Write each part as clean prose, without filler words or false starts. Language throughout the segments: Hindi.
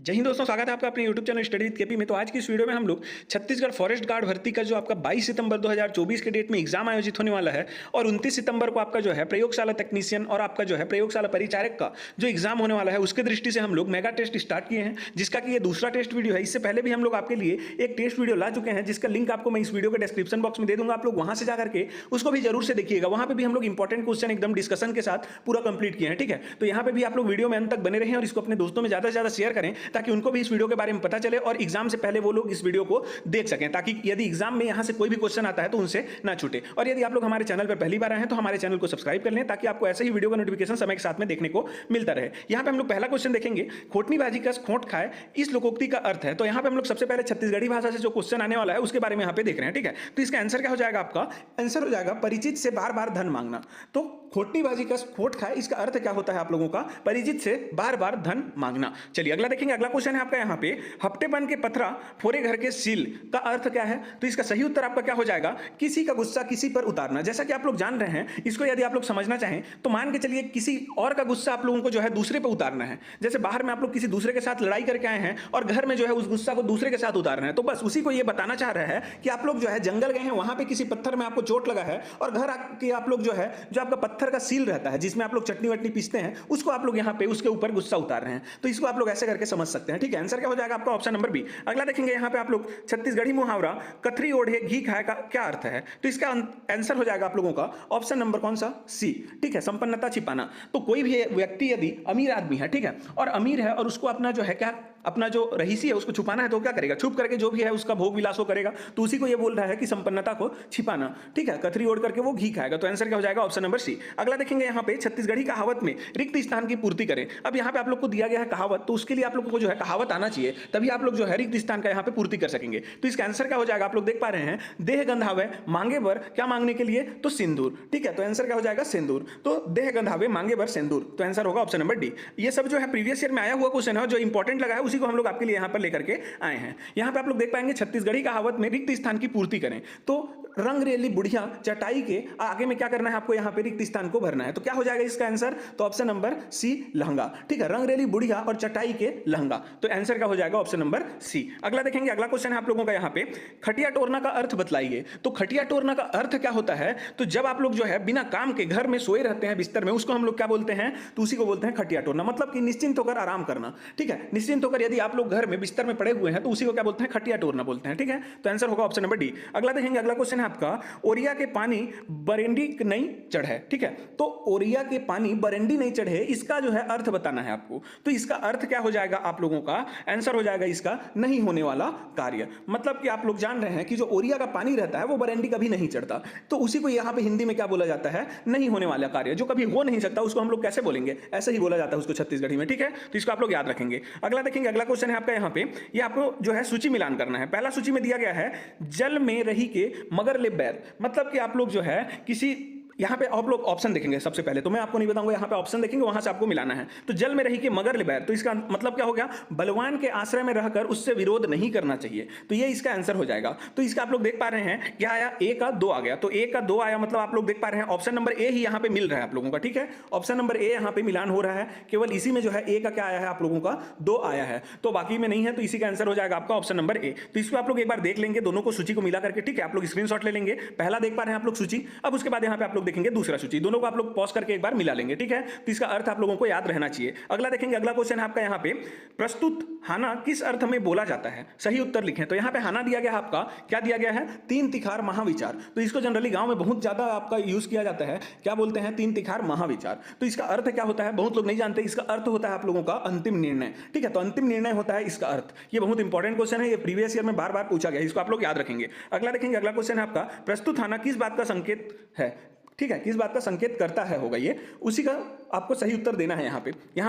जय हिंद दोस्तों, स्वागत है आपका अपने YouTube channel study with KP में। तो आज की इस वीडियो में हम लोग छत्तीसगढ़ फॉरेस्ट गार्ड भर्ती का जो आपका 22 सितंबर 2024 के डेट में एग्जाम आयोजित होने वाला है और 29 सितंबर को आपका जो है प्रयोगशाला टेक्नीशियन और आपका जो है प्रयोगशाला परिचारक का जो एग्जाम होने वाला है उसके दृष्टि से हम लोग मेगा टेस्ट स्टार्ट किए हैं, जिसका कि ये दूसरा टेस्ट वीडियो है। इससे पहले भी हम लोग आपके लिए एक टेस्ट वीडियो ला चुके हैं, जिसका लिंक आपको मैं इस वीडियो के डिस्क्रिप्शन बॉक्स में दे दूंगा। आप लोग वहां से जाकर के उसको भी जरूर से देखिएगा। वहां पे भी हम लोग इंपॉर्टेंट क्वेश्चन एकदम डिस्कशन के साथ पूरा कंप्लीट किए हैं, ठीक है। तो यहाँ पे भी आप लोग वीडियो में अंत तक बने रहें और इसको अपने दोस्तों में ज्यादा से ज्यादा शेयर करें ताकि उनको भी इस वीडियो के बारे में पता चले और एग्जाम से पहले वो लोग इस वीडियो को देख सकें, ताकि यदि एग्जाम में यहां से कोई भी क्वेश्चन आता है तो उनसे ना छूटे। और यदि आप लोग हमारे चैनल पर पहली बार आए हैं तो हमारे चैनल को सब्सक्राइब कर लें ताकि आपको ऐसे ही वीडियो का नोटिफिकेशन समय के साथ में देखने को मिलता रहे। यहां पे हम लोग पहला क्वेश्चन देखेंगे, खोटनी बाजी का खोट खाए इस लोकोक्ति का अर्थ है। तो यहां पे हम लोग सबसे पहले छत्तीसगढ़ी भाषा से जो क्वेश्चन आने वाला है उसके बारे में यहां पे देख रहे हैं, ठीक है। तो इसका आंसर क्या हो जाएगा? आपका आंसर हो जाएगा परिचित से बार बार धन मांगना। तो खोटनी बाजी का खोट खाए इसका अर्थ क्या होता है आप लोगों का? परिचित से बार बार धन मांगना। चलिए अगला देखेंगे। अगला क्वेश्चन है आपका यहाँ पे, हफ्ते बन के पथरा फोरे घर के सील का अर्थ क्या है? तो इसका सही उत्तर आपका क्या हो जाएगा? किसी का गुस्सा किसी पर उतारना। जैसा कि आप लोग जान रहे हैं, इसको यदि आप लोग समझना चाहें तो मान के चलिए किसी और का गुस्सा आप लोगों को जो है दूसरे पर उतारना है। जैसे बाहर में आप लोग किसी दूसरे के साथ लड़ाई करके आए हैं और घर में जो है उस गुस्सा को दूसरे के साथ उतार रहे हैं, तो बस उसी को ये बताना चाह रहा है कि आप लोग जो है जंगल गए हैं, वहां पे किसी पत्थर में आपको चोट लगा है और घर आके आप लोग जो है जो आपका पत्थर का सील रहता है जिसमें आप लोग चटनी वटनी पीसते हैं, उसको आप लोग यहाँ पे उसके ऊपर गुस्सा उतार रहे हैं। तो इसको आप लोग ऐसे करके समझ सकते हैं, ठीक है। आंसर क्या हो जाएगा आपका? Option number B. अगला देखेंगे यहाँ पे आप लोग, छत्तीसगढ़ी मुहावरा कथरी ओढ़े घी खाए का क्या अर्थ है? तो इसका आंसर हो जाएगा आप लोगों का ऑप्शन नंबर कौन सा? सी, ठीक है, संपन्नता छिपाना। तो कोई भी व्यक्ति यदि अमीर आदमी है, ठीक है, और अमीर है और उसको अपना जो है क्या, अपना जो रहीसी है उसको छुपाना है, तो क्या करेगा? छुप करके जो भी है उसका भोग विलास करेगा। तो उसी को ये बोल रहा है कि संपन्नता को छिपाना, ठीक है। कथरी ओढ़ करके वो घी खाएगा। तो आंसर क्या हो जाएगा? Option number C. अगला देखेंगे यहाँ पे, छत्तीसगढ़ी कहावत में रिक्त स्थान की पूर्ति करें। अब यहाँ पे आप लोग को दिया गया है कहावत, तो उसके लिए आप लोग को जो है कहावत आना चाहिए, तभी आप लोग जो है रिक्त स्थान का यहाँ पे पूर्ति कर सकेंगे। तो इसका आंसर क्या हो जाएगा? आप लोग देख पा रहे हैं, देह गंधावे मांगे बर, क्या मांगने के लिए? तो सिंदूर, ठीक है। तो आंसर क्या हो जाएगा? सिंदूर। तो देह गंधावे मांगे बर सिंदूर। तो आंसर होगा ऑप्शन नंबर डी। ये सब जो है प्रीवियस ईयर में आया हुआ क्वेश्चन है, जो इंपॉर्टेंट लगा है उसी को हम लोग आपके लिए यहाँ पर लेकर के आए हैं। यहाँ पे आप लोग देख पाएंगे, छत्तीसगढ़ी कहावत में रिक्त स्थान की पूर्ति करें। तो रंग रेली बुढ़िया चटाई के आगे में क्या करना है आपको? यहाँ पे रिक्त स्थान को भरना है। तो क्या हो जाएगा इसका आंसर? तो ऑप्शन नंबर सी, लहंगा, ठीक है। रंग रेली बुढ़िया और चटाई के लहंगा। तो आंसर क्या हो जाएगा? Option number C. अगला देखेंगे। अगला क्वेश्चन है आप लोगों का यहाँ पे, खटिया टोरना का अर्थ बतलाइए। तो खटिया टोरना का अर्थ क्या होता है? तो जब आप लोग जो है बिना काम के घर में सोए रहते हैं बिस्तर में, उसको हम लोग क्या बोलते हैं? तो उसी को बोलते हैं खटिया टोरना। मतलब कि निश्चिंत होकर आराम करना, ठीक है। निश्चिंत होकर यदि आप लोग घर में बिस्तर में पड़े हुए हैं तो उसी को क्या बोलते हैं? खटिया टोरना बोलते हैं, ठीक है। तो आंसर होगा ऑप्शन नंबर डी। अगला देखेंगे। अगला क्वेश्चन है आपका, ओरिया के पानी बरेंडी नहीं चढ़े, ठीक है। तो ओरिया के पानी बरेंडी नहीं चढ़े, इसका जो है अर्थ बताना है आपको। तो इसका अर्थ क्या हो जाएगा आप लोगों का? आंसर हो जाएगा इसका नहीं होने वाला कार्य। मतलब कि आप लोग जान रहे हैं कि जो ओरिया का पानी रहता है वो बरेंडी कभी नहीं चढ़ता, तो उसी को यहाँ पे हिंदी में क्या बोला जाता है? नहीं होने वाला कार्य। जो कभी हो नहीं सकता उसको हम लोग कैसे बोलेंगे? ऐसे ही बोला जाता है उसको छत्तीसगढ़ी में, ठीक है। तो इसको आप लोग याद रखेंगे। अगला देखेंगे। अगला क्वेश्चन है आपका यहाँ पे, ये आपको जो है सूची मिलान करना है। पहला सूची में दिया गया है, जल में रही के मगर ले बैर। मतलब कि आप लोग जो है किसी, यहाँ पे आप लोग ऑप्शन देखेंगे। सबसे पहले तो मैं आपको नहीं बताऊंगा, यहाँ पे ऑप्शन देखेंगे, वहां से आपको मिलाना है। तो जल में रही के मगर ले बैर, तो इसका मतलब क्या हो गया? बलवान के आश्रय में रहकर उससे विरोध नहीं करना चाहिए। तो ये इसका आंसर हो जाएगा। तो इसका आप लोग देख पा रहे हैं क्या आया? ए का 2 आ गया। तो ए का 2 आया, मतलब आप लोग देख पा रहे हैं ऑप्शन नंबर ए ही यहाँ पे मिल रहा है आप लोगों का, ठीक है। ऑप्शन नंबर ए यहाँ पे मिलान हो रहा है, केवल इसी में जो है ए का क्या आया है आप लोगों का? 2 आया है, तो बाकी में नहीं है। तो इसी का आंसर हो जाएगा आपका ऑप्शन नंबर ए। तो इसको आप लोग एक बार देख लेंगे, दोनों को सूची को मिला करके, ठीक है। आप लोग स्क्रीनशॉट ले लेंगे। पहला देख पा रहे हैं आप लोग सूची, अब उसके बाद यहाँ पे आप लोग देखेंगे दूसरा सूची, दोनों को आप लोग पॉज करके एक बार मिला लेंगे, ठीक है। तो इसका अर्थ आप लोगों को याद रहना चाहिए। अगला देखेंगे। अगला क्वेश्चन है आपका यहाँ पे, प्रस्तुत हाना किस अर्थ में बोला जाता है? सही उत्तर लिखें। तो यहाँ पे हाना दिया गया है आपका, क्या दिया गया है? 3 तिखार महाविचार। तो इसको जनरली गांव में बहुत ज्यादा आपका यूज किया जाता है। क्या बोलते हैं? 3 तिखार महाविचार। तो इसका अर्थ क्या होता है? बहुत लोग नहीं जानते। इसका अर्थ होता है आप लोगों का अंतिम निर्णय, ठीक है। तो अंतिम निर्णय होता है इसका अर्थ। ये बहुत इंपॉर्टेंट क्वेश्चन है, ये प्रीवियस ईयर में बार बार पूछा गया है, इसको आप लोग याद रखेंगे। अगला देखेंगे। अगला क्वेश्चन है आपका, प्रस्तुत हाना किस बात का संकेत है? ठीक है, किस बात का संकेत करता है होगा ये, उसी का आपको सही उत्तर देना है। यहाँ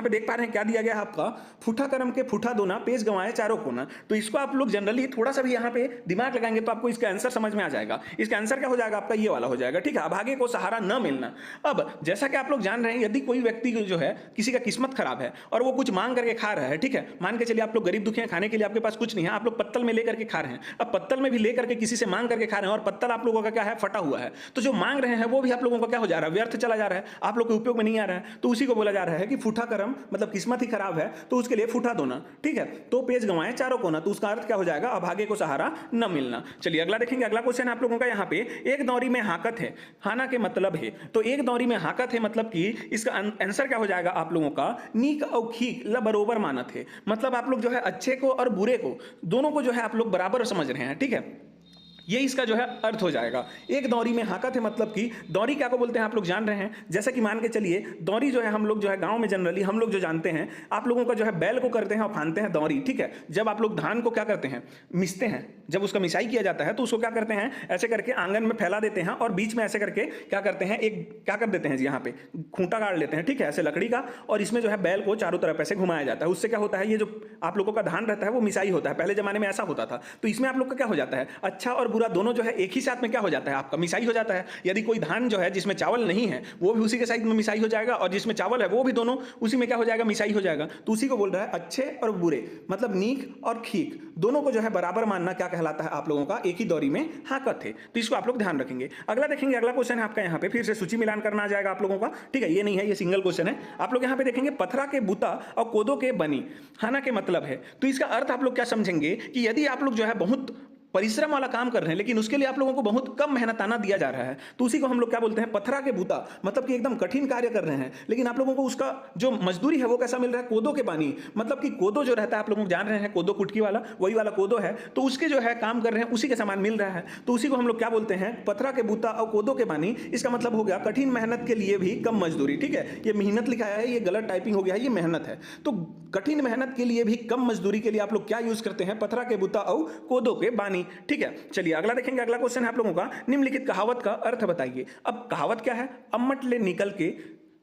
पे देख पा रहे हैं क्या दिया गया है आपका, फूठा करम के फूठा दोना पेज गंवाए चारों कोना। तो इसको आप लोग जनरली थोड़ा सा भी यहाँ पे दिमाग लगाएंगे तो आपको इसका आंसर समझ में आ जाएगा। इसका आंसर क्या हो जाएगा आपका? ये वाला हो जाएगा, ठीक है। अभागे को सहारा न मिलना। अब जैसा कि आप लोग जान रहे हैं, यदि कोई व्यक्ति जो है किसी का किस्मत खराब है और वो कुछ मांग करके खा रहा है, ठीक है, मान के चलिए आप लोग गरीब दुखी हैं, खाने के लिए आपके पास कुछ नहीं है, आप लोग पत्तल में लेकर के खा रहे हैं। अब पत्तल में भी लेकर के किसी से मांग करके खा रहे हैं और पत्तल आप लोगों का क्या है? फटा हुआ है। तो जो मांग रहे हैं वो भी आप लोगों का क्या हो जा रहा है? व्यर्थ चला जा रहा है, आप लोग के उपयोग में नहीं आ रहा है। तो उसी को बोला जा रहा है कि फूठा करम, मतलब किस्मत ही खराब है तो उसके लिए फूठा धोना, ठीक है। तो पेज गंवाए चारों कोना, तो उसका अर्थ क्या हो जाएगा, अभागे को सहारा न मिलना। चलिए अगला देखेंगे। अगला क्वेश्चन आप लोगों का यहाँ पे, एक दौरी में हाकत है, हाना के मतलब है, तो एक दौरी में हाकत है मतलब कि इसका आंसर क्या हो जाएगा आप लोगों का, नीक और खीक ल बरोबर मानत है, मतलब आप लोग जो है अच्छे को और बुरे को दोनों को जो है आप लोग बराबर समझ रहे हैं, ठीक है। ये इसका जो है अर्थ हो जाएगा। एक दौरी में हाकत है मतलब कि दौरी क्या को बोलते हैं आप लोग जान रहे हैं। जैसा कि मान के चलिए दौरी जो है हम लोग जो है गांव में जनरली हम लोग जो जानते हैं, आप लोगों का जो है बैल को करते हैं और फानते हैं दौरी, ठीक है। जब आप लोग धान को क्या करते हैं, मिसते हैं, जब उसका मिसाई किया जाता है तो उसको क्या करते हैं, ऐसे करके आंगन में फैला देते हैं और बीच में ऐसे करके क्या करते हैं, एक क्या कर देते हैं जी, यहाँ पे खूंटा गाड़ लेते हैं, ठीक है, ऐसे लकड़ी का, और इसमें जो है बैल को चारों तरफ ऐसे घुमाया जाता है। उससे क्या होता है, ये जो आप लोगों का धान रहता है वो मिसाई होता है, पहले जमाने में ऐसा होता था। तो इसमें आप लोग का क्या हो जाता है, अच्छा और बुरा दोनों जो है एक ही साथ में क्या हो जाता है, आपका मिसाई हो जाता है। यदि कोई धान जो है जिसमें चावल नहीं है वो भी उसी के साइड में मिसाई हो जाएगा, और जिसमें चावल है वो भी दोनों उसी में क्या हो जाएगा, मिसाई हो जाएगा। तो उसी को बोल रहा है अच्छे और बुरे, मतलब नीक और ठीक दोनों को जो है बराबर मानना क्या कहलाता है आप लोगों का, एक ही दौरी में हाकत है। तो इसको आप लोग ध्यान रखेंगे। अगला देखेंगे। अगला क्वेश्चन है आपका यहाँ पे, फिर से सूची मिलान करना आ जाएगा आप लोगों का, ठीक है, ये नहीं है, ये सिंगल क्वेश्चन है। आप लोग यहाँ पे देखेंगे पथरा के बूता और कोदो के बनी, हाना के मतलब है। तो इसका अर्थ आप लोग क्या समझेंगे कि यदि आप लोग जो है बहुत परिश्रम वाला काम कर रहे हैं लेकिन उसके लिए आप लोगों को बहुत कम मेहनताना दिया जा रहा है, तो उसी को हम लोग क्या बोलते हैं, पथरा के बूता, मतलब कि एकदम कठिन कार्य कर रहे हैं लेकिन आप लोगों को उसका जो मजदूरी है वो कैसा मिल रहा है, कोदो के पानी, मतलब कि कोदो जो रहता है आप लोग जान रहे हैं, कोदो कुटकी वाला, वही वाला कोदो है, तो उसके जो है काम कर रहे हैं उसी के सामान मिल रहा है, तो उसी को हम लोग क्या बोलते हैं, पथरा के बूता और कोदो के पानी। इसका मतलब हो गया कठिन मेहनत के लिए भी कम मजदूरी, ठीक है। ये मेहनत लिखा है, ये गलत टाइपिंग हो गया है, ये मेहनत है। तो कठिन मेहनत के लिए भी कम मजदूरी के लिए आप लोग क्या यूज करते हैं, पथरा के बूता और कोदो के बानी, ठीक है। चलिए अगला देखेंगे। अगला क्वेश्चन है आप लोगों का, निम्नलिखित कहावत का अर्थ बताइए। अब कहावत क्या है, अम्मट ले निकल के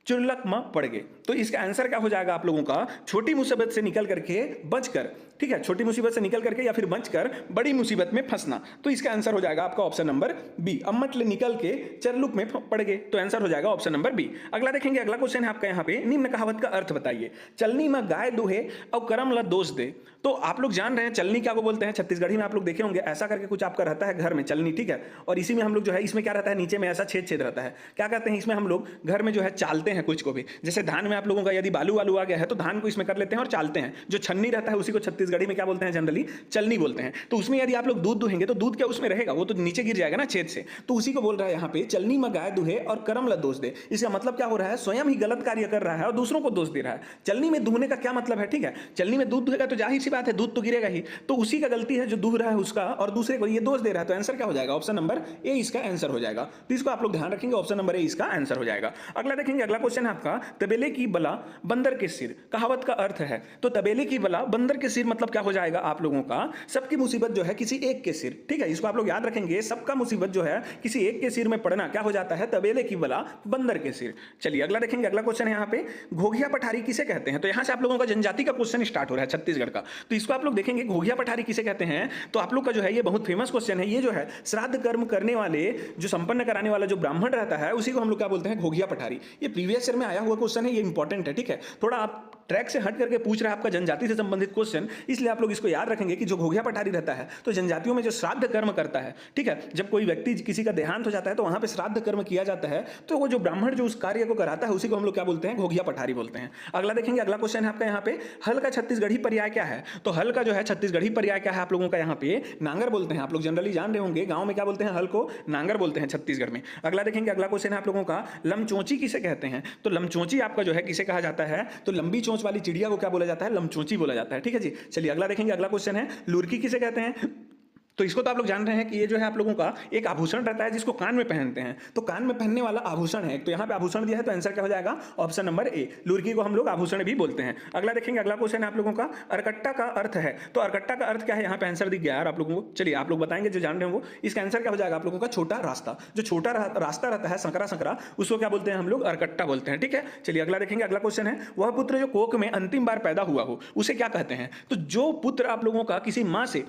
चुर्लक में पड़ गए, तो इसका आंसर क्या हो जाएगा आप लोगों का, छोटी मुसीबत से निकल करके बचकर, ठीक है, छोटी मुसीबत से निकल करके या फिर बचकर बड़ी मुसीबत में फंसना। तो इसका आंसर हो जाएगा आपका ऑप्शन नंबर बी, अम्मट ले निकल के चरलुक में पड़ गए, तो आंसर हो जाएगा ऑप्शन नंबर बी। अगला देखेंगे। अगला क्वेश्चन है आपका यहाँ पे, निम्न कहावत का अर्थ बताइए। चलनी में गाय दूहे और करम ला दोष दे। तो आप लोग जान रहे हैं चलनी क्या को बोलते हैं, छत्तीसगढ़ी में आप लोग देखे होंगे, ऐसा करके कुछ आपका रहता है घर में चलनी, ठीक है, और इसी में हम लोग जो है, इसमें क्या रहता है, नीचे में ऐसा छेद छेद रहता है, क्या कहते हैं, इसमें हम लोग घर में जो है चालते हैं कुछ को भी। जैसे धान में आप लोगों का यदि बालू वालू आ गया है तो धान को इसमें कर लेते हैं और चालते हैं। जो छन्नी रहता है उसी को छत्तीसगढ़ी में क्या बोलते हैं, जनरली चलनी बोलते हैं। तो उसमें यदि आप लोग दूध दुहेंगे तो दूध क्या उसमें रहेगा, वो तो नीचे गिर जाएगा ना छेद से, तो उसी को बोल रहा है यहाँ पे, चलनी में गाय दुहे और करम ला दोष दे। इसका मतलब क्या हो रहा है, स्वयं ही गलत कार्य कर रहा है और दूसरों को दोष दे रहा है। चलनी में दूहने का क्या मतलब है, ठीक है, चलनी में दूध दुहेगा तो जाहिर सी बात है दूध तो गिरेगा ही, तो उसी का गलती है जो दूह रहा है उसका और दूसरे को ये दोष दे रहा है। तो आंसर क्या हो जाएगा, ऑप्शन नंबर ए इसका आंसर हो जाएगा। तो इसको आप लोग ध्यान रखेंगे, ऑप्शन नंबर ए इसका आंसर हो जाएगा। अगला देखेंगे। अगला क्वेश्चन है आपका, तबेले की बला बंदर के सिर, कहावत का अर्थ है। तो तबेले की बला बंदर के सिर मतलब क्या हो जाएगा आप लोगों का, सबकी मुसीबत जो है किसी एक के सिर, ठीक है, इसको आप लोग याद रखेंगे, सबका मुसीबत जो है किसी एक के सिर में पड़ना क्या हो जाता है, तबेले की बला बंदर के सिर। चलिए अगला देखेंगे। अगला क्वेश्चन है यहाँ पे, घोघिया पठारी किसे कहते हैं। तो यहाँ से आप लोगों का जनजाति का क्वेश्चन स्टार्ट हो रहा है छत्तीसगढ़ का, तो इसको आप लोग देखेंगे घोघिया पठारी किसे कहते हैं। तो आप लोग का जो है ये बहुत फेमस क्वेश्चन है, ये जो है श्राद्ध कर्म करने वाले, जो संपन्न कराने वाला जो ब्राह्मण रहता है उसी को हम लोग क्या बोलते हैं, घोघिया पठारी। ये प्रीवियस ईयर में आया हुआ क्वेश्चन है, ये इंपॉर्टेंट है, ठीक है, थोड़ा आप ट्रैक से हट करके पूछ रहा है आपका जनजाति से संबंधित क्वेश्चन, इसलिए आप लोग इसको याद रखेंगे कि जो घोघिया पठारी रहता है तो जनजातियों में जो श्राद्ध कर्म करता है, ठीक है, जब कोई व्यक्ति किसी का देहांत हो जाता है तो वहां पे श्राद्ध कर्म किया जाता है, तो वो जो ब्राह्मण जो उस कार्य को कराता है उसी को हम लोग क्या बोलते हैं, घोघिया पठारी बोलते हैं। अगला देखेंगे। अगला क्वेश्चन है आपका यहाँ पे, हल का छत्तीसगढ़ी पर्याय क्या है। तो हल का जो है छत्तीसगढ़ी पर्याय क्या है आप लोगों का, यहाँ पे नांगर बोलते हैं। आप लोग जनरली जान रहे होंगे गांव में क्या बोलते हैं, हल को नांगर बोलते हैं छत्तीसगढ़ में। अगला देखेंगे। अगला क्वेश्चन है आप लोगों का, लमचोंची किसे कहते हैं। तो लमचोंची आपका जो है किसे कहा जाता है, तो लंबी चोंच वाली चिड़िया को क्या बोला जाता है, लमचोंची बोला जाता है, ठीक है जी। चलिए अगला देखेंगे। अगला क्वेश्चन है, लुरकी किसे कहते हैं। तो इसको तो आप लोग जान रहे हैं कि ये जो है आप लोगों का एक आभूषण रहता है जिसको कान में पहनते हैं, तो कान में पहनने वाला आभूषण है। तो यहाँ पे आभूषण दिया है तो आंसर क्या हो जाएगा, ऑप्शन नंबर ए, लुरकी को हम लोग आभूषण भी बोलते हैं। अगला देखेंगे। अगला क्वेश्चन है आप लोगों का, अरकट्टा का अर्थ है। तो अरकट्टा का अर्थ क्या है, यहाँ पे आंसर दिख गया यार आप लोगों को। चलिए आप लोग बताएंगे जो जान रहे हो, इसका आंसर क्या हो जाएगा आप लोगों का, छोटा रास्ता। जो छोटा रास्ता रहता है संकरा संकरा, उसको क्या बोलते हैं हम लोग, अरकट्टा बोलते हैं, ठीक है। चलिए अगला देखेंगे। अगला क्वेश्चन है, वह पुत्र जो कोख में अंतिम बार पैदा हुआ हो उसे क्या कहते हैं। तो जो पुत्र आप लोगों का किसी माँ से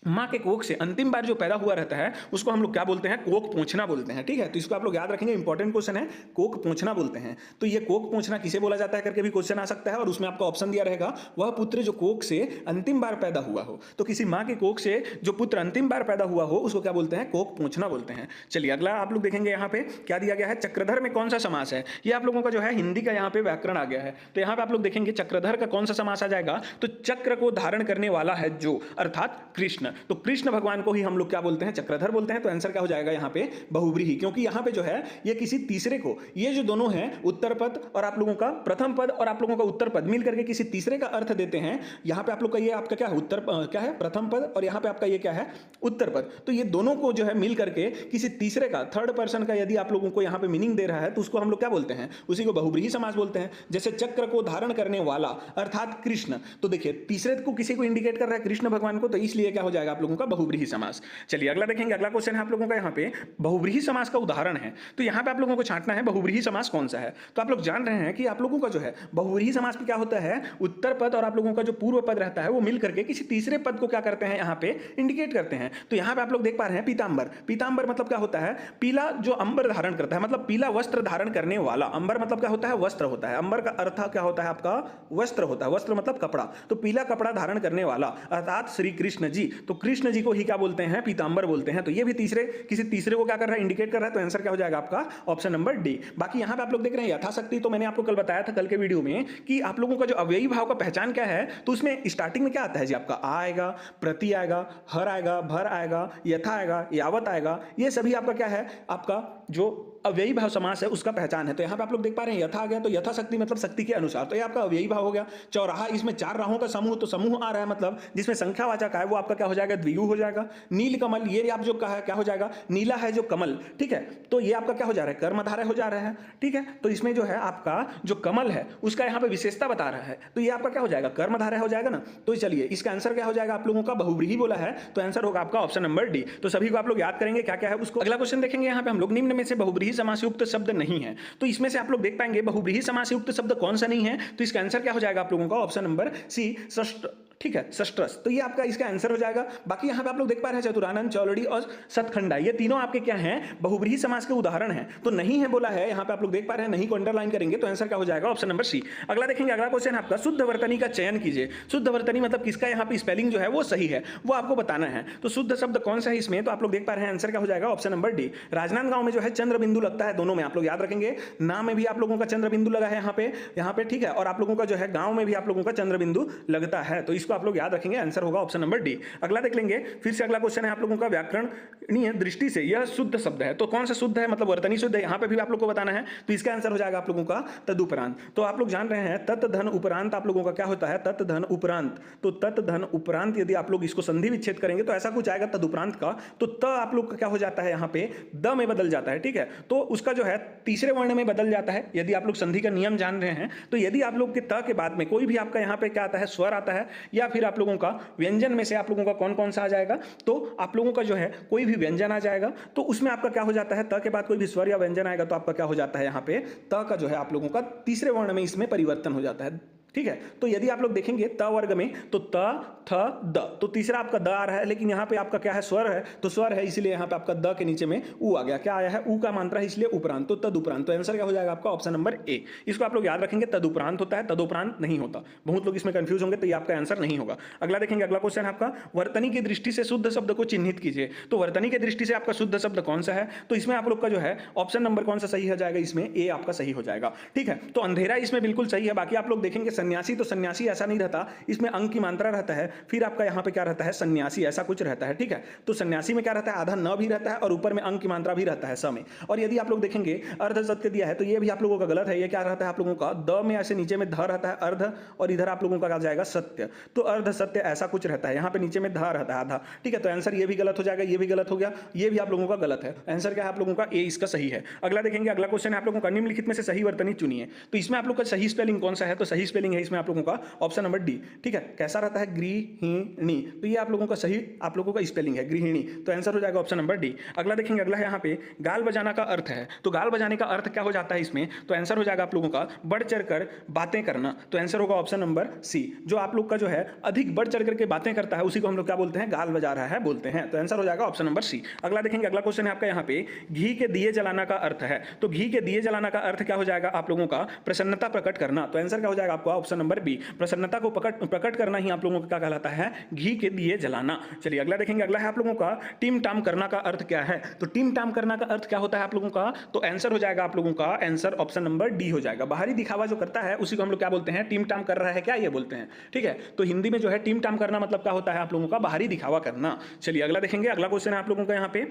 माँ के कोख से अंतिम बार जो पैदा हुआ रहता है उसको हम लोग क्या बोलते हैं, कोख पोंछना बोलते हैं। ठीक है, तो इसको आप लोग याद रखेंगे, इंपॉर्टेंट क्वेश्चन है, कोख पोंछना बोलते हैं। तो ये कोख पोंछना किसे बोला जाता है करके भी क्वेश्चन आ सकता है, और उसमें आपका ऑप्शन दिया रहेगा, वह पुत्र जो कोख से अंतिम बार पैदा हुआ हो। तो किसी माँ के कोख से जो पुत्र अंतिम बार पैदा हुआ हो उसको क्या बोलते हैं, कोख पोंछना बोलते हैं। चलिए अगला आप लोग देखेंगे, यहाँ पे क्या दिया गया है, चक्रधर में कौन सा समास है। ये आप लोगों का जो है हिंदी का यहाँ पे व्याकरण आ गया है। तो यहाँ पे आप लोग देखेंगे चक्रधर का कौन सा समास आ जाएगा, तो चक्र को धारण करने वाला है जो, अर्थात कृष्ण। तो कृष्ण भगवान को ही हम लोग क्या बोलते हैं, चक्रधर बोलते हैं। तो आंसर क्या हो जाएगा यहाँ पे, बहुव्रीहि, क्योंकि यहाँ पे जो है ये किसी तीसरे को, ये जो दोनों हैं उत्तर पद और आप लोगों का प्रथम पद और आप लोगों का उत्तर पद मिल करके किसी तीसरे का अर्थ देते हैं। यहाँ पे आप लोग का ये आपका क्या है, उत्तर क्या है, प्रथम पद, और यहाँ पे आपका ये क्या है, उत्तर पद। तो ये दोनों को जो है मिल करके किसी तीसरे का, थर्ड पर्सन का यदि आप लोगों को यहाँ पे मीनिंग दे रहा है तो उसको हम लोग क्या बोलते हैं, उसी को बहुव्रीहि समास बोलते हैं। जैसे चक्र को धारण करने वाला अर्थात कृष्ण, तो देखिए तीसरे को किसी को इंडिकेट कर रहा है, कृष्ण भगवान को, तो इसलिए क्या हो जाएगा आप लोगों का बहुव्रीहि समास। चलिए अगला देखेंगे, अगला क्वेश्चन है आप लोगों का यहाँ पे बहुव्रीहि समास का उदाहरण है। तो यहाँ पे आप लोगों को छांटना है बहुव्रीहि समास कौन सा है। तो आप लोग जान रहे हैं कि आप लोगों का जो है बहुव्रीहि समास में क्या होता है, उत्तर पद और आप लोगों का जो पूर्व पद रहता है वो मिल करके किसी तीसरे पद को क्या करते हैं, यहाँ पे इंडिकेट करते हैं। तो यहाँ पे आप लोग देख पा रहे हैं पीतांबर, पीतांबर मतलब क्या होता है, पीला जो अंबर धारण करता है, मतलब पीला वस्त्र धारण करने वाला। अंबर मतलब क्या होता है, वस्त्र होता है। अंबर का अर्थ क्या होता है आपका, वस्त्र होता है। वस्त्र मतलब कपड़ा, तो पीला कपड़ा धारण करने वाला अर्थात श्री कृष्ण जी। तो कृष्ण जी को ही क्या बोलते हैं, पीतांबर बोलते हैं। तो ये भी तीसरे, किसी तीसरे को क्या कर रहा है, इंडिकेट कर रहा है। तो आंसर क्या हो जाएगा आपका ऑप्शन नंबर डी। बाकी यहाँ पे आप लोग देख रहे हैं यथाशक्ति, तो मैंने आपको कल बताया था कल के वीडियो में कि आप लोगों का जो अव्ययी भाव का पहचान क्या है, तो उसमें स्टार्टिंग में क्या आता है जी, आपका आ आएगा, प्रति आएगा, हर आएगा, भर आएगा, यथा आएगा, यावत आएगा। ये सभी आपका क्या है, आपका जो अव्ययी भाव समास है उसका पहचान है। तो यहाँ पे आप लोग देख पा रहे हैं यथा आ गया, तो यथाशक्ति मतलब शक्ति के अनुसार, तो ये आपका अव्ययी भाव हो गया। चौराहा, इसमें चार राहों का समूह, तो समूह आ रहा है मतलब जिसमें संख्यावाचक है वो आपका क्या हो जाएगा, द्विगु हो जाएगा। नील कमल, ये आप जो कहा है क्या हो जाएगा, नीला है जो कमल, ठीक है, तो ये आपका क्या हो जा रहा है, कर्मधारय हो जा रहा है। ठीक है, तो इसमें जो है आपका जो कमल है उसका यहाँ पे विशेषता बता रहा है, तो ये आपका क्या हो जाएगा, कर्मधारय हो जाएगा ना। तो चलिए इसका आंसर क्या हो जाएगा, आप लोगों का बहुव्रीहि बोला है, तो आंसर होगा आपका ऑप्शन नंबर डी। तो सभी को आप लोग याद करेंगे क्या क्या है उसको। अगला क्वेश्चन देखेंगे, यहाँ पे हम लोग निम्न में से बहुव्रीहि समास युक्त शब्द नहीं है। तो इसमें से आप लोग देख पाएंगे बहुव्रीहि समास युक्त शब्द कौन सा नहीं है, तो इसका आंसर क्या हो जाएगा आप लोगों का ऑप्शन नंबर सी, षष्ठ। ठीक है, षष्ठरस, तो ये आपका इसका आंसर हो जाएगा। बाकी यहाँ पे आप लोग देख पा रहे हैं चतुरानन, चौलड़ी और सतखंडा, ये तीनों आपके क्या हैं, बहुव्रीहि समास के उदाहरण हैं। तो नहीं है बोला है, यहाँ पे आप लोग देख पा रहे हैं, नहीं को अंडरलाइन करेंगे तो आंसर क्या हो जाएगा ऑप्शन नंबर सी। अगला देखेंगे, अगला क्वेश्चन आपका शुद्ध वर्तनी का चयन कीजिए। शुद्ध वर्तनी मतलब किसका यहाँ पे स्पेलिंग जो है वो सही है वो आपको बताना है। तो शुद्ध शब्द कौन सा है इसमें, तो आप लोग देख पा रहे हैं आंसर क्या हो जाएगा ऑप्शन नंबर डी। राजनांदगांव में जो है चंद्र बिंदु लगता है, दोनों में आप लोग याद रखेंगे, नाम में भी आप लोगों का चंद्र बिंदु लगा है यहाँ पे, ठीक है, और आप लोगों का जो है गांव में भी आप लोगों का चंद्र बिंदु लगता है। तो इसको आप लोग याद रखेंगे, आंसर होगा ऑप्शन नंबर डी। अगला देख लेंगे, फिर से अगला क्वेश्चन है आप लोगों का, व्याकरणीय दृष्टि से यह शुद्ध शब्द है, तो कौन सा शुद्ध है, मतलब वर्तनी शुद्ध है, यहाँ पे भी आप लोग को बताना है। तो इसका आंसर हो जाएगा आप लोगों का तदुपरांत। तो आप लोग जान रहे हैं तत् धन उपरांत आप लोगों का क्या होता है, तत् धन उपरांत। तो तत् धन उपरांत यदि आप लोग इसको संधि विच्छेद करेंगे तो ऐसा कुछ आएगा तदुपरांत का, तो त आप लोग का क्या हो जाता है यहाँ पे द में बदल जाता है। ठीक है, तो उसका जो है तीसरे वर्ण में बदल जाता है यदि आप लोग संधि का नियम जान रहे हैं। तो यदि आप लोग के त के बाद में कोई भी आपका यहाँ पे क्या आता है, स्वर आता है, या फिर आप लोगों का व्यंजन में से आप लोगों का कौन कौन सा आ जाएगा, तो आप लोगों का जो है कोई भी व्यंजन आ जाएगा, तो उसमें आपका क्या हो जाता है, त के बाद कोई भी स्वर या व्यंजन आएगा तो आपका क्या हो जाता है, यहाँ पे त का जो है आप लोगों का तीसरे वर्ण में इसमें परिवर्तन हो जाता है। ठीक है, तो यदि आप लोग देखेंगे त वर्ग में तो त थ द, तो तीसरा आपका द आ रहा है, लेकिन यहाँ पे आपका क्या है, स्वर है, तो स्वर है इसलिए यहाँ पे आपका द के नीचे में उ आ गया, क्या आया है, उ का मात्रा है इसलिए उपरांत, तो तदुपरांत। तो आंसर क्या हो जाएगा आपका ऑप्शन नंबर ए। इसको आप लोग याद रखेंगे, तदुपरांत होता है, तदुपरांत नहीं होता। बहुत लोग इसमें कंफ्यूज होंगे, तो ये आपका आंसर नहीं होगा। अगला देखेंगे, अगला क्वेश्चन आपका वर्तनी की दृष्टि से शुद्ध शब्द को चिन्हित कीजिए। तो वर्तनी की दृष्टि से आपका शुद्ध शब्द कौन सा है, तो इसमें आप लोग का जो है ऑप्शन नंबर कौन सा सही हो जाएगा, इसमें ए आपका सही हो जाएगा। ठीक है, तो अंधेरा इसमें बिल्कुल सही है। बाकी आप लोग देखेंगे सन्यासी, तो सन्यासी ऐसा नहीं रहता, इसमें अंक की मात्रा रहता है, फिर आपका यहाँ पे क्या रहता है, सन्यासी ऐसा कुछ रहता है। ठीक है, तो सन्यासी में क्या रहता है, आधा न भी रहता है और ऊपर में अंक की मात्रा भी रहता है स में। और यदि आप लोग देखेंगे अर्ध सत्य दिया है, तो ये भी आप लोगों का गलत है। ये क्या रहता है आप लोगों का, द में ऐसे नीचे में ध रहता है अर्ध, और इधर आप लोगों का आ जाएगा सत्य, तो अर्ध सत्य ऐसा कुछ रहता है, यहाँ पे नीचे में ध रहता है आधा। ठीक है, तो आंसर ये भी गलत हो जाएगा, ये भी गलत हो गया, ये भी आप लोगों का गलत है। आंसर क्या है आप लोगों का, ए इसका सही है। अगला देखेंगे, अगला क्वेश्चन है आप लोगों का, निम्नलिखित में से सही वर्तनी चुनिए। तो इसमें आप लोग का सही स्पेलिंग कौन सा है, तो सही स्पेलिंग मीनिंग है इसमें आप लोगों का ऑप्शन नंबर डी। ठीक है, कैसा रहता है? गृहिणी। तो ये आप लोगों का सही आप लोगों का स्पेलिंग है गृहिणी, तो आंसर हो जाएगा ऑप्शन नंबर डी। अगला देखेंगे, अगला है यहाँ पे गाल बजाना का अर्थ है। तो गाल बजाने का अर्थ क्या हो जाता है इसमें? तो आंसर हो जाएगा आप लोगों का बढ़ चढ़कर बातें करना, तो आंसर होगा ऑप्शन नंबर सी। जो आप लोग का जो है अधिक बढ़ चढ़ करके बातें करता है उसी को हम लोग क्या बोलते हैं? गाल बजा रहा है बोलते हैं, तो आंसर हो जाएगा ऑप्शन नंबर सी। अगला देखेंगे, अगला क्वेश्चन है आपका यहाँ पे घी के दिए जलाना का अर्थ है। तो घी के दिए जलाना का अर्थ क्या हो जाएगा आप लोगों का? प्रसन्नता प्रकट करना, तो आंसर क्या हो जाएगा आपका? Option number B. प्रसन्नता को प्रकट करना ही आप लोगों का क्या कहलाता है? घी के दिए जलाना। चलिए अगला देखेंगे, अगला है आप लोगों का टिम टाम करना का अर्थ क्या है? तो टिम टाम करना का अर्थ क्या होता है आप लोगों का? तो आंसर हो जाएगा आप लोगों का आंसर ऑप्शन नंबर डी हो जाएगा। बाहरी दिखावा जो करता है उसी को हम लोग क्या बोलते हैं? टिम टाम कर रहा है क्या, ये बोलते हैं। ठीक है, तो हिंदी में जो है टिम टाम करना मतलब क्या होता है आप लोगों का? बाहरी दिखावा करना। चलिए अगला देखेंगे, अगला क्वेश्चन है आप लोगों का यहाँ पे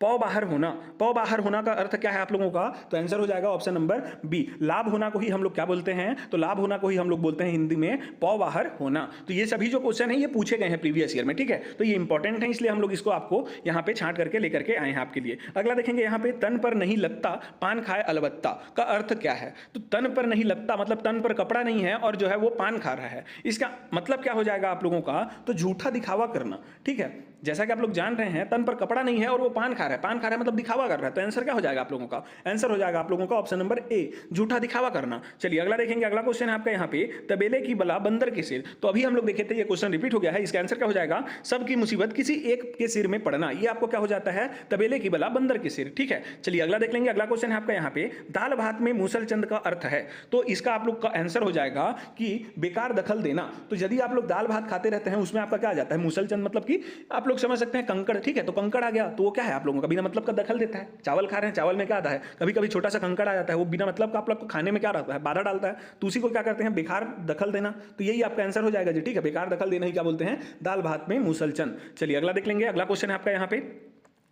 पौ बाहर होना। पौ बाहर होना का अर्थ क्या है आप लोगों का? तो आंसर हो जाएगा ऑप्शन नंबर बी। लाभ होना को ही हम लोग क्या बोलते हैं? तो लाभ होना को ही हम लोग बोलते हैं हिंदी में पौ बाहर होना। तो ये सभी जो क्वेश्चन है ये पूछे गए हैं प्रीवियस ईयर में। ठीक है, तो ये इंपॉर्टेंट है इसलिए हम लोग इसको आपको यहाँ पे छांट करके लेकर के आए हैं आपके लिए। अगला देखेंगे यहाँ पे तन पर नहीं लगता पान खाए अलबत्ता का अर्थ क्या है? तो तन पर नहीं लगता मतलब तन पर कपड़ा नहीं है और जो है वो पान खा रहा है, इसका मतलब क्या हो जाएगा आप लोगों का? तो झूठा दिखावा करना। ठीक है, जैसा कि आप लोग जान रहे हैं तन पर कपड़ा नहीं है और वो पान खा रहा है, पान खा रहा है मतलब दिखावा कर रहा है, तो आंसर क्या हो जाएगा आप लोगों का? आंसर हो जाएगा आप लोगों का ऑप्शन नंबर ए, झूठा दिखावा करना। चलिए अगला देखेंगे, अगला क्वेश्चन है आपका यहाँ पे तबेले की बला बंदर के सिर। तो अभी हम लोग देखे थे ये क्वेश्चन रिपीट हो गया है, इसका आंसर क्या हो जाएगा? सबकी मुसीबत किसी एक के सिर में पड़ना। ये आपको क्या हो जाता है? तबेले की बला बंदर के सिर। ठीक है, चलिए अगला देख लेंगे, अगला क्वेश्चन है आपका यहाँ पे दाल भात में मूसलचंद का अर्थ है। तो इसका आप लोग का आंसर हो जाएगा कि बेकार दखल देना। तो यदि आप लोग दाल भात खाते रहते हैं उसमें आपका क्या आ जाता है? मूसलचंद मतलब कि आप लोग समझ सकते हैं कंकड़। ठीक है, तो कंकड़ आ गया तो वो क्या है आप लोगों का? बिना मतलब का दखल देता है। चावल खा रहे हैं, चावल में क्या आता है? कभी कभी छोटा सा कंकड़ आ जाता है, वो बिना मतलब का आप लोग को खाने में क्या रहता है? बाधा डालता है, तो उसी को क्या करते हैं? बेकार दखल देना। तो यही आपका आंसर हो जाएगा जी। ठीक है, बेकार दखल देना ही क्या बोलते हैं? दाल भात में मूसलचंद। चलिए अगला देख लेंगे, अगला क्वेश्चन है आपका यहाँ पे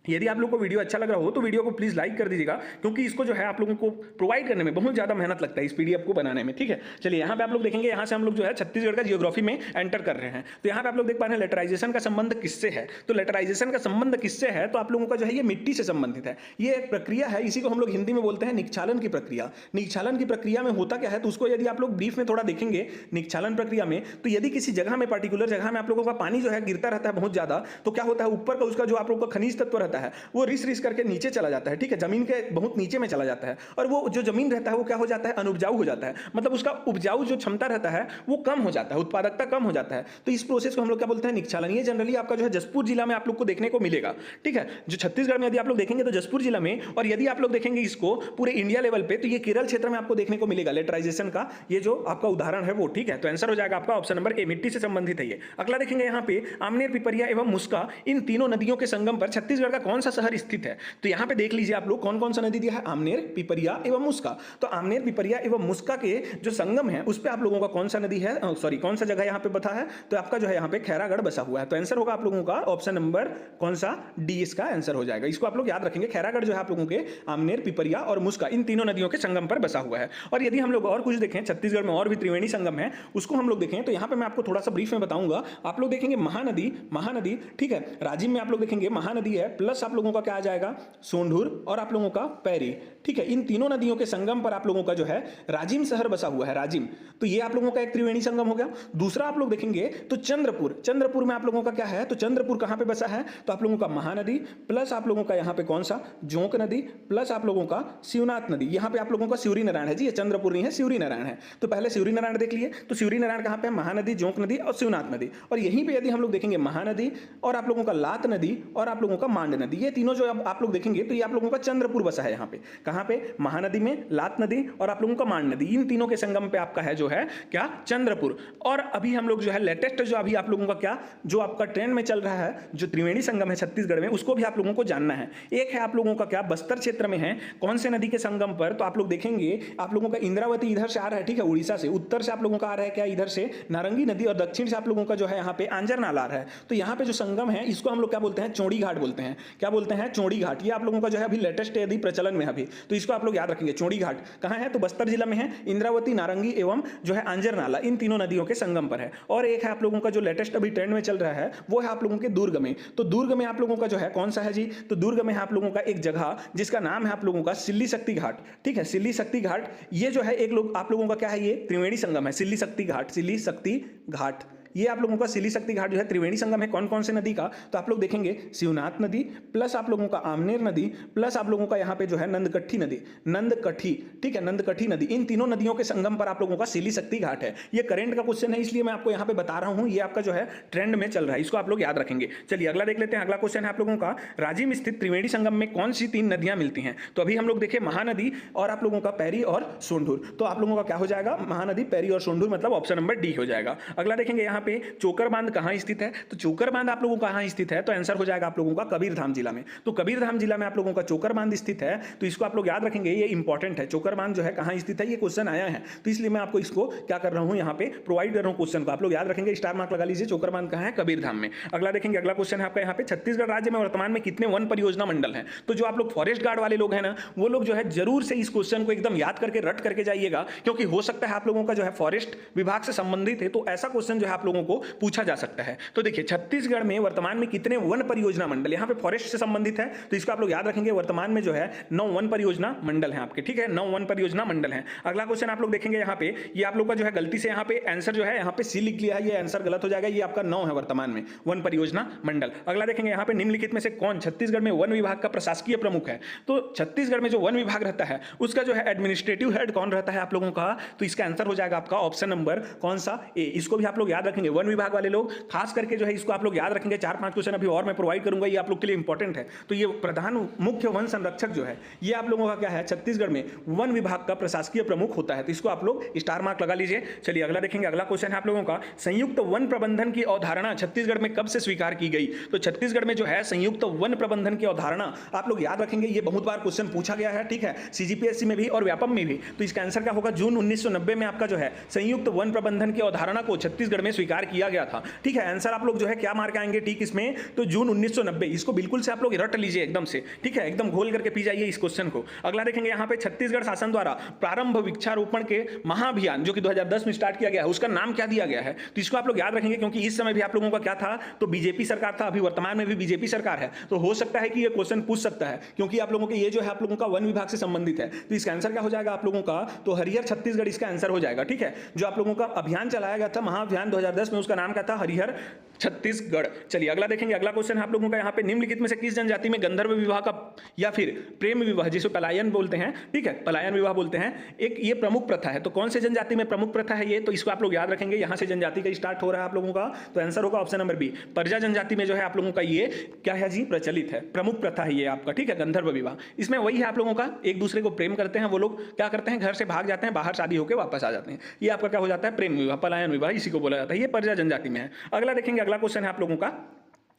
यदि आप लोग को वीडियो अच्छा लग रहा हो तो वीडियो को प्लीज़ लाइक कर दीजिएगा, क्योंकि इसको जो है आप लोगों को प्रोवाइड करने में बहुत ज़्यादा मेहनत लगता है इस पीडीएफ को बनाने में। ठीक है, चलिए यहाँ पे आप लोग देखेंगे, यहाँ से हम लोग जो है छत्तीसगढ़ का जियोग्राफी में एंटर कर रहे हैं। तो यहाँ पे आप लोग देख पा रहे हैं लेटराइजेशन का संबंध किससे है? तो लेटराइजेशन का संबंध किससे है? तो आप लोगों का जो है ये मिट्टी से संबंधित है। ये एक प्रक्रिया है, इसी को हम लोग हिंदी में बोलते हैं निक्षालन की प्रक्रिया। निक्षालन की प्रक्रिया में होता क्या है? तो उसको यदि आप लोग ब्रीफ में थोड़ा देखेंगे निक्षालन प्रक्रिया में, तो यदि किसी जगह में पर्टिकुलर जगह में आप लोगों का पानी जो है गिरता रहता है बहुत ज्यादा, तो क्या होता है? ऊपर का उसका जो आप लोगों का खनिज तत्व रहता है वो रिस करके नीचे चला जाता है। ठीक है, जमीन के बहुत नीचे में चला जाता है और वो जो जमीन रहता है वो क्या हो जाता है? अनुपजाऊ हो जाता है। मतलब उसका उपजाऊ जो क्षमता रहता है वो कम हो जाता है, उत्पादकता कम हो जाता है। तो इस प्रोसेस को हम लोग क्या बोलते हैं? निक्षालन। ये जनरली आपका जो है जसपुर जिला में आप लोग को देखने को मिलेगा। ठीक है, जो छत्तीसगढ़ में यदि आप लोग देखेंगे तो जसपुर जिला में, और यदि आप लोग देखेंगे इसको पूरे इंडिया लेवल पे तो ये केरल क्षेत्र में आपको देखने को मिलेगा लेटराइजेशन का ये जो आपका उदाहरण है वो। ठीक है, तो आंसर हो जाएगा आपका ऑप्शन नंबर ए, मिट्टी से संबंधित है ये। अगला देखेंगे यहाँ पे आमनेर, पिपरिया एवं मुस्का इन तीनों नदियों के संगम पर छत्तीसगढ़ का कौन सा शहर स्थित है? तो यहाँ पे देख लीजिए आप लोग कौन कौन सा नदी दिया है? आमनेर, पिपरिया एवं मुस्का। तो आमनेर, पिपरिया एवं मुस्का के जो संगम है उस पे आप लोगों का कौन सा नदी है, सॉरी कौन सा जगह यहाँ पे बता है? तो आपका जो है यहाँ पे खैरागढ़ बसा हुआ है। तो आंसर होगा आप लोगों का ऑप्शन नंबर कौन सा? डी इसका आंसर हो जाएगा। इसको आप लोग याद रखेंगे, खैरागढ़ जो है आप लोगों के आमनेर, पिपरिया और मुस्का इन तीनों नदियों के संगम पर बसा हुआ है। और यदि हम लोग और कुछ देखें, छत्तीसगढ़ में और भी त्रिवेणी संगम है, उसको हम लोग देखें तो यहाँ पे मैं आपको थोड़ा सा ब्रीफ में बताऊंगा। आप लोग देखेंगे महानदी। ठीक है, राजिम में आप लोग देखेंगे महानदी है, प्लस आप लोगों का क्या आ जाएगा? सोंढूर और आप लोगों का पैरी। ठीक है, इन तीनों नदियों के संगम पर आप लोगों का जो है राजिम शहर बसा हुआ है, राजिम। तो ये आप लोगों का एक त्रिवेणी संगम हो गया। दूसरा आप लोग देखेंगे तो चंद्रपुर में आप लोगों का क्या है? तो चंद्रपुर कहां पे बसा है? तो आप लोगों का महानदी प्लस आप लोगों का यहाँ पे कौन सा? जोंक नदी प्लस आप लोगों का शिवनाथ नदी। यहाँ पे आप लोगों का शिवरी नारायण है जी, ये चंद्रपुर नहीं है, शिवरी नारायण है। तो पहले शिवरी नारायण देख लिए, तो शिवरी नारायण कहां पे? महानदी, जोंक नदी और शिवनाथ नदी। और यहीं पे यदि हम लोग देखेंगे महानदी और आप लोगों का लात नदी और आप लोगों का मांड नदी, ये तीनों जो आप लोग देखेंगे तो ये आप लोगों का चंद्रपुर बसा है यहाँ पे। कहां पे? महानदी में, लात नदी और आप लोगों का मांड नदी, इन तीनों के संगम पे आपका है जो है क्या? चंद्रपुर। और अभी हम लोग जो है लेटेस्ट जो अभी आप लोगों का क्या जो आपका ट्रेंड में चल रहा है जो त्रिवेणी संगम है छत्तीसगढ़ में, उसको भी आप लोगों को जानना है। एक है आप लोगों का क्या? बस्तर क्षेत्र में है। कौन से नदी के संगम पर? तो आप लोग देखेंगे आप लोगों का इंद्रावती इधर से आ रहा है। ठीक है, उड़ीसा से, उत्तर से आप लोगों का आ रहा है क्या? इधर से नारंगी नदी, और दक्षिण से आप लोगों का जो है यहाँ पे आंजर नाला आ रहा है। तो यहाँ पे जो संगम है इसको हम लोग क्या बोलते हैं? चौड़ी घाट बोलते हैं। क्या बोलते हैं, चौड़ी घाट। ये आप लोगों का जो है अभी लेटेस्ट है, यदि प्रचलन में अभी, तो इसको आप लोग याद रखेंगे। चौड़ी घाट कहाँ है, तो बस्तर जिला में है। इंद्रावती, नारंगी एवं जो है आंजर नाला, इन तीनों नदियों के संगम पर है। और एक है आप लोगों का जो लेटेस्ट अभी ट्रेंड में चल रहा है, वो है आप लोगों के दुर्ग में। तो दुर्ग में आप लोगों का जो है कौन सा है जी, तो दुर्ग में है आप लोगों का एक जगह जिसका नाम है आप लोगों का सिल्ली शक्ति घाट। ठीक है, सिल्ली शक्ति घाट। ये जो है एक लोग आप लोगों का क्या है, ये त्रिवेणी संगम है, सिल्ली शक्ति घाट, सिल्ली शक्ति घाट। ये आप लोगों का सिल्ली शक्ति घाट जो है त्रिवेणी संगम है। कौन कौन से नदी का, तो आप लोग देखेंगे शिवनाथ नदी प्लस आप लोगों का आमनेर नदी प्लस आप लोगों का यहाँ पे जो है नंदकठी नदी, नंदकठी, ठीक है, नंदकठी नदी, इन तीनों नदियों के संगम पर आप लोगों का सिल्ली शक्ति घाट है। ये करंट का क्वेश्चन है, इसलिए मैं आपको यहाँ पे बता रहा हूँ, ये आपका जो है ट्रेंड में चल रहा है, इसको आप लोग याद रखेंगे। चलिए अगला देख लेते हैं। अगला क्वेश्चन है आप लोगों का, राजिम स्थित त्रिवेणी संगम में कौन सी तीन नदियां मिलती हैं। तो अभी हम लोग देखें महानदी और आप लोगों का पैरी और सोंढूर। तो आप लोगों का क्या हो जाएगा, महानदी, पैरी और सोंढूर, मतलब ऑप्शन नंबर डी हो जाएगा। अगला देखेंगे यहाँ पे चोकर बांध कहां स्थित है, तो चोकर बांध आप लोगों का कहां स्थित है, तो आंसर हो जाएगा आप लोगों का कबीरधाम जिला में। तो कबीरधाम जिला में आप लोगों का चोकर बांध स्थित है। तो इसको आप लोग याद रखेंगे, ये इंपॉर्टेंट है। चोकर बांध जो है कहां स्थित है, ये क्वेश्चन आया है, तो इसलिए मैं आपको इसको क्या कर रहा हूं, यहाँ पे प्रोवाइड कर रहा हूं क्वेश्चन को। आप लोग याद रखेंगे, स्टार मार्क लगा लीजिए। चोकर बांध कहां है, कबीरधाम में। अगला देखेंगे, अगला क्वेश्चन है आपका यहाँ पे, छत्तीसगढ़ राज्य में वर्तमान में कितने वन परियोजना मंडल हैं। तो जो आप लोग फॉरेस्ट गार्ड वाले लोग हैं ना, वो लोग जो है जरूर से इस क्वेश्चन को एकदम याद करके रट करके जाइएगा, क्योंकि हो सकता है आप लोगों का जो है फॉरेस्ट विभाग से संबंधित है, तो ऐसा क्वेश्चन जो है आप लोगों को पूछा जा सकता है। तो देखिए छत्तीसगढ़ में वर्तमान में कितने वन परियोजना मंडल, यहाँ पे फॉरेस्ट से संबंधित है, तो इसको आप लोग याद रखेंगे। वर्तमान में जो है 9 वन परियोजना मंडल है आपके, ठीक है, 9 वन परियोजना मंडल है। अगला क्वेश्चन आप लोग देखेंगे यहाँ पे, ये आप लोग का जो है गलती से यहाँ पे आंसर जो है यहाँ पे सी लिख लिया है, ये आंसर गलत हो जाएगा। ये आपका 9 है वर्तमान में वन परियोजना मंडल। अगला देखेंगे यहाँ पे, निम्नलिखित में से कौन छत्तीसगढ़ में वन विभाग का प्रशासकीय प्रमुख है। तो छत्तीसगढ़ में जो वन विभाग रहता है उसका जो है एडमिनिस्ट्रेटिव हेड कौन रहता है आप लोगों का, तो इसका आंसर हो जाएगा आपका ऑप्शन नंबर कौन सा, ए। इसको भी आप लोग याद रखेंगे, वन विभाग वाले लोग खास करके जो है इसको आप लोग याद रखेंगे। 4-5 क्वेश्चन अभी और मैं प्रोवाइड करूंगा, ये आप लोग के लिए इंपॉर्टेंट है। तो ये प्रधान मुख्य वन संरक्षक जो है, ये आप लोगों का क्या है, छत्तीसगढ़ में वन विभाग का प्रशासकीय प्रमुख होता है। तो इसको आप लोग स्टार मार्क लगा लीजिए। चलिए अगला देखेंगे। अगला क्वेश्चन है आप लोगों का, संयुक्त वन प्रबंधन की अवधारणा छत्तीसगढ़ में कब से स्वीकार की गई। तो छत्तीसगढ़ में जो है संयुक्त वन प्रबंधन की अवधारणा आप लोग याद रखेंगे, ये बहुत बार क्वेश्चन पूछा गया है, ठीक है, सीजीपीएससी में भी और व्यापम में भी। तो इसका आंसर क्या होगा, जून 1990 में आपका जो है संयुक्त वन प्रबंधन की अवधारणा को छत्तीसगढ़ में स्वीकार किया गया था। ठीक है, आंसर आप लोग जो है क्या मार्क आएंगे ठीक इसमें, तो जून 1990। इसको बिल्कुल से आप लोग रट लीजिए एकदम से, ठीक है, एकदम घोल करके पी जाइए इस क्वेश्चन को। अगला देखेंगे यहाँ पे, छत्तीसगढ़ शासन द्वारा प्रारंभ वृक्षारोपण के महाअभियान जो कि 2010 में स्टार्ट किया गया है, उसका नाम क्या दिया गया है। तो इसको आप लोग याद रखेंगे, क्योंकि इस समय भी आप लोगों का क्या था, तो बीजेपी सरकार था, अभी वर्तमान में भी बीजेपी सरकार है। तो हो सकता है कि ये क्वेश्चन पूछ सकता है, क्योंकि आप लोगों के ये जो है आप लोगों का वन विभाग से संबंधित है। तो इसका आंसर क्या हो जाएगा आप लोगों का, तो हरिहर छत्तीसगढ़ इसका आंसर हो जाएगा। ठीक है, जो आप लोगों का अभियान चलाया गया था महाअभियान 2010 में, उसका नाम क्या था, हरिहर छत्तीसगढ़। चलिए अगला देखेंगे। अगला क्वेश्चन है आप लोगों का यहाँ पे, निम्नलिखित में से किस जनजाति में गंधर्व विवाह का या फिर प्रेम विवाह जिसे पलायन बोलते हैं, ठीक है, पलायन विवाह बोलते हैं, एक ये प्रमुख प्रथा है। तो कौन से जनजाति में प्रमुख प्रथा है ये, तो इसको आप लोग याद रखेंगे। यहाँ से जनजाति का स्टार्ट हो रहा है आप लोगों का, तो आंसर होगा ऑप्शन नंबर बी, प्रजा जनजाति में जो है आप लोगों का ये क्या है जी, प्रचलित है, प्रमुख प्रथा है ये आपका, ठीक है, गंधर्व विवाह। इसमें वही है आप लोगों का, एक दूसरे को प्रेम करते हैं, वो लोग क्या करते हैं, घर से भाग जाते हैं, बाहर शादी होकर वापस आ जाते हैं, ये आपका क्या हो जाता है, प्रेम विवाह, पलायन विवाह, इसी को बोला जाता है, ये प्रजा जनजाति में है। अगला देखेंगे। अगला क्वेश्चन है आप लोगों का,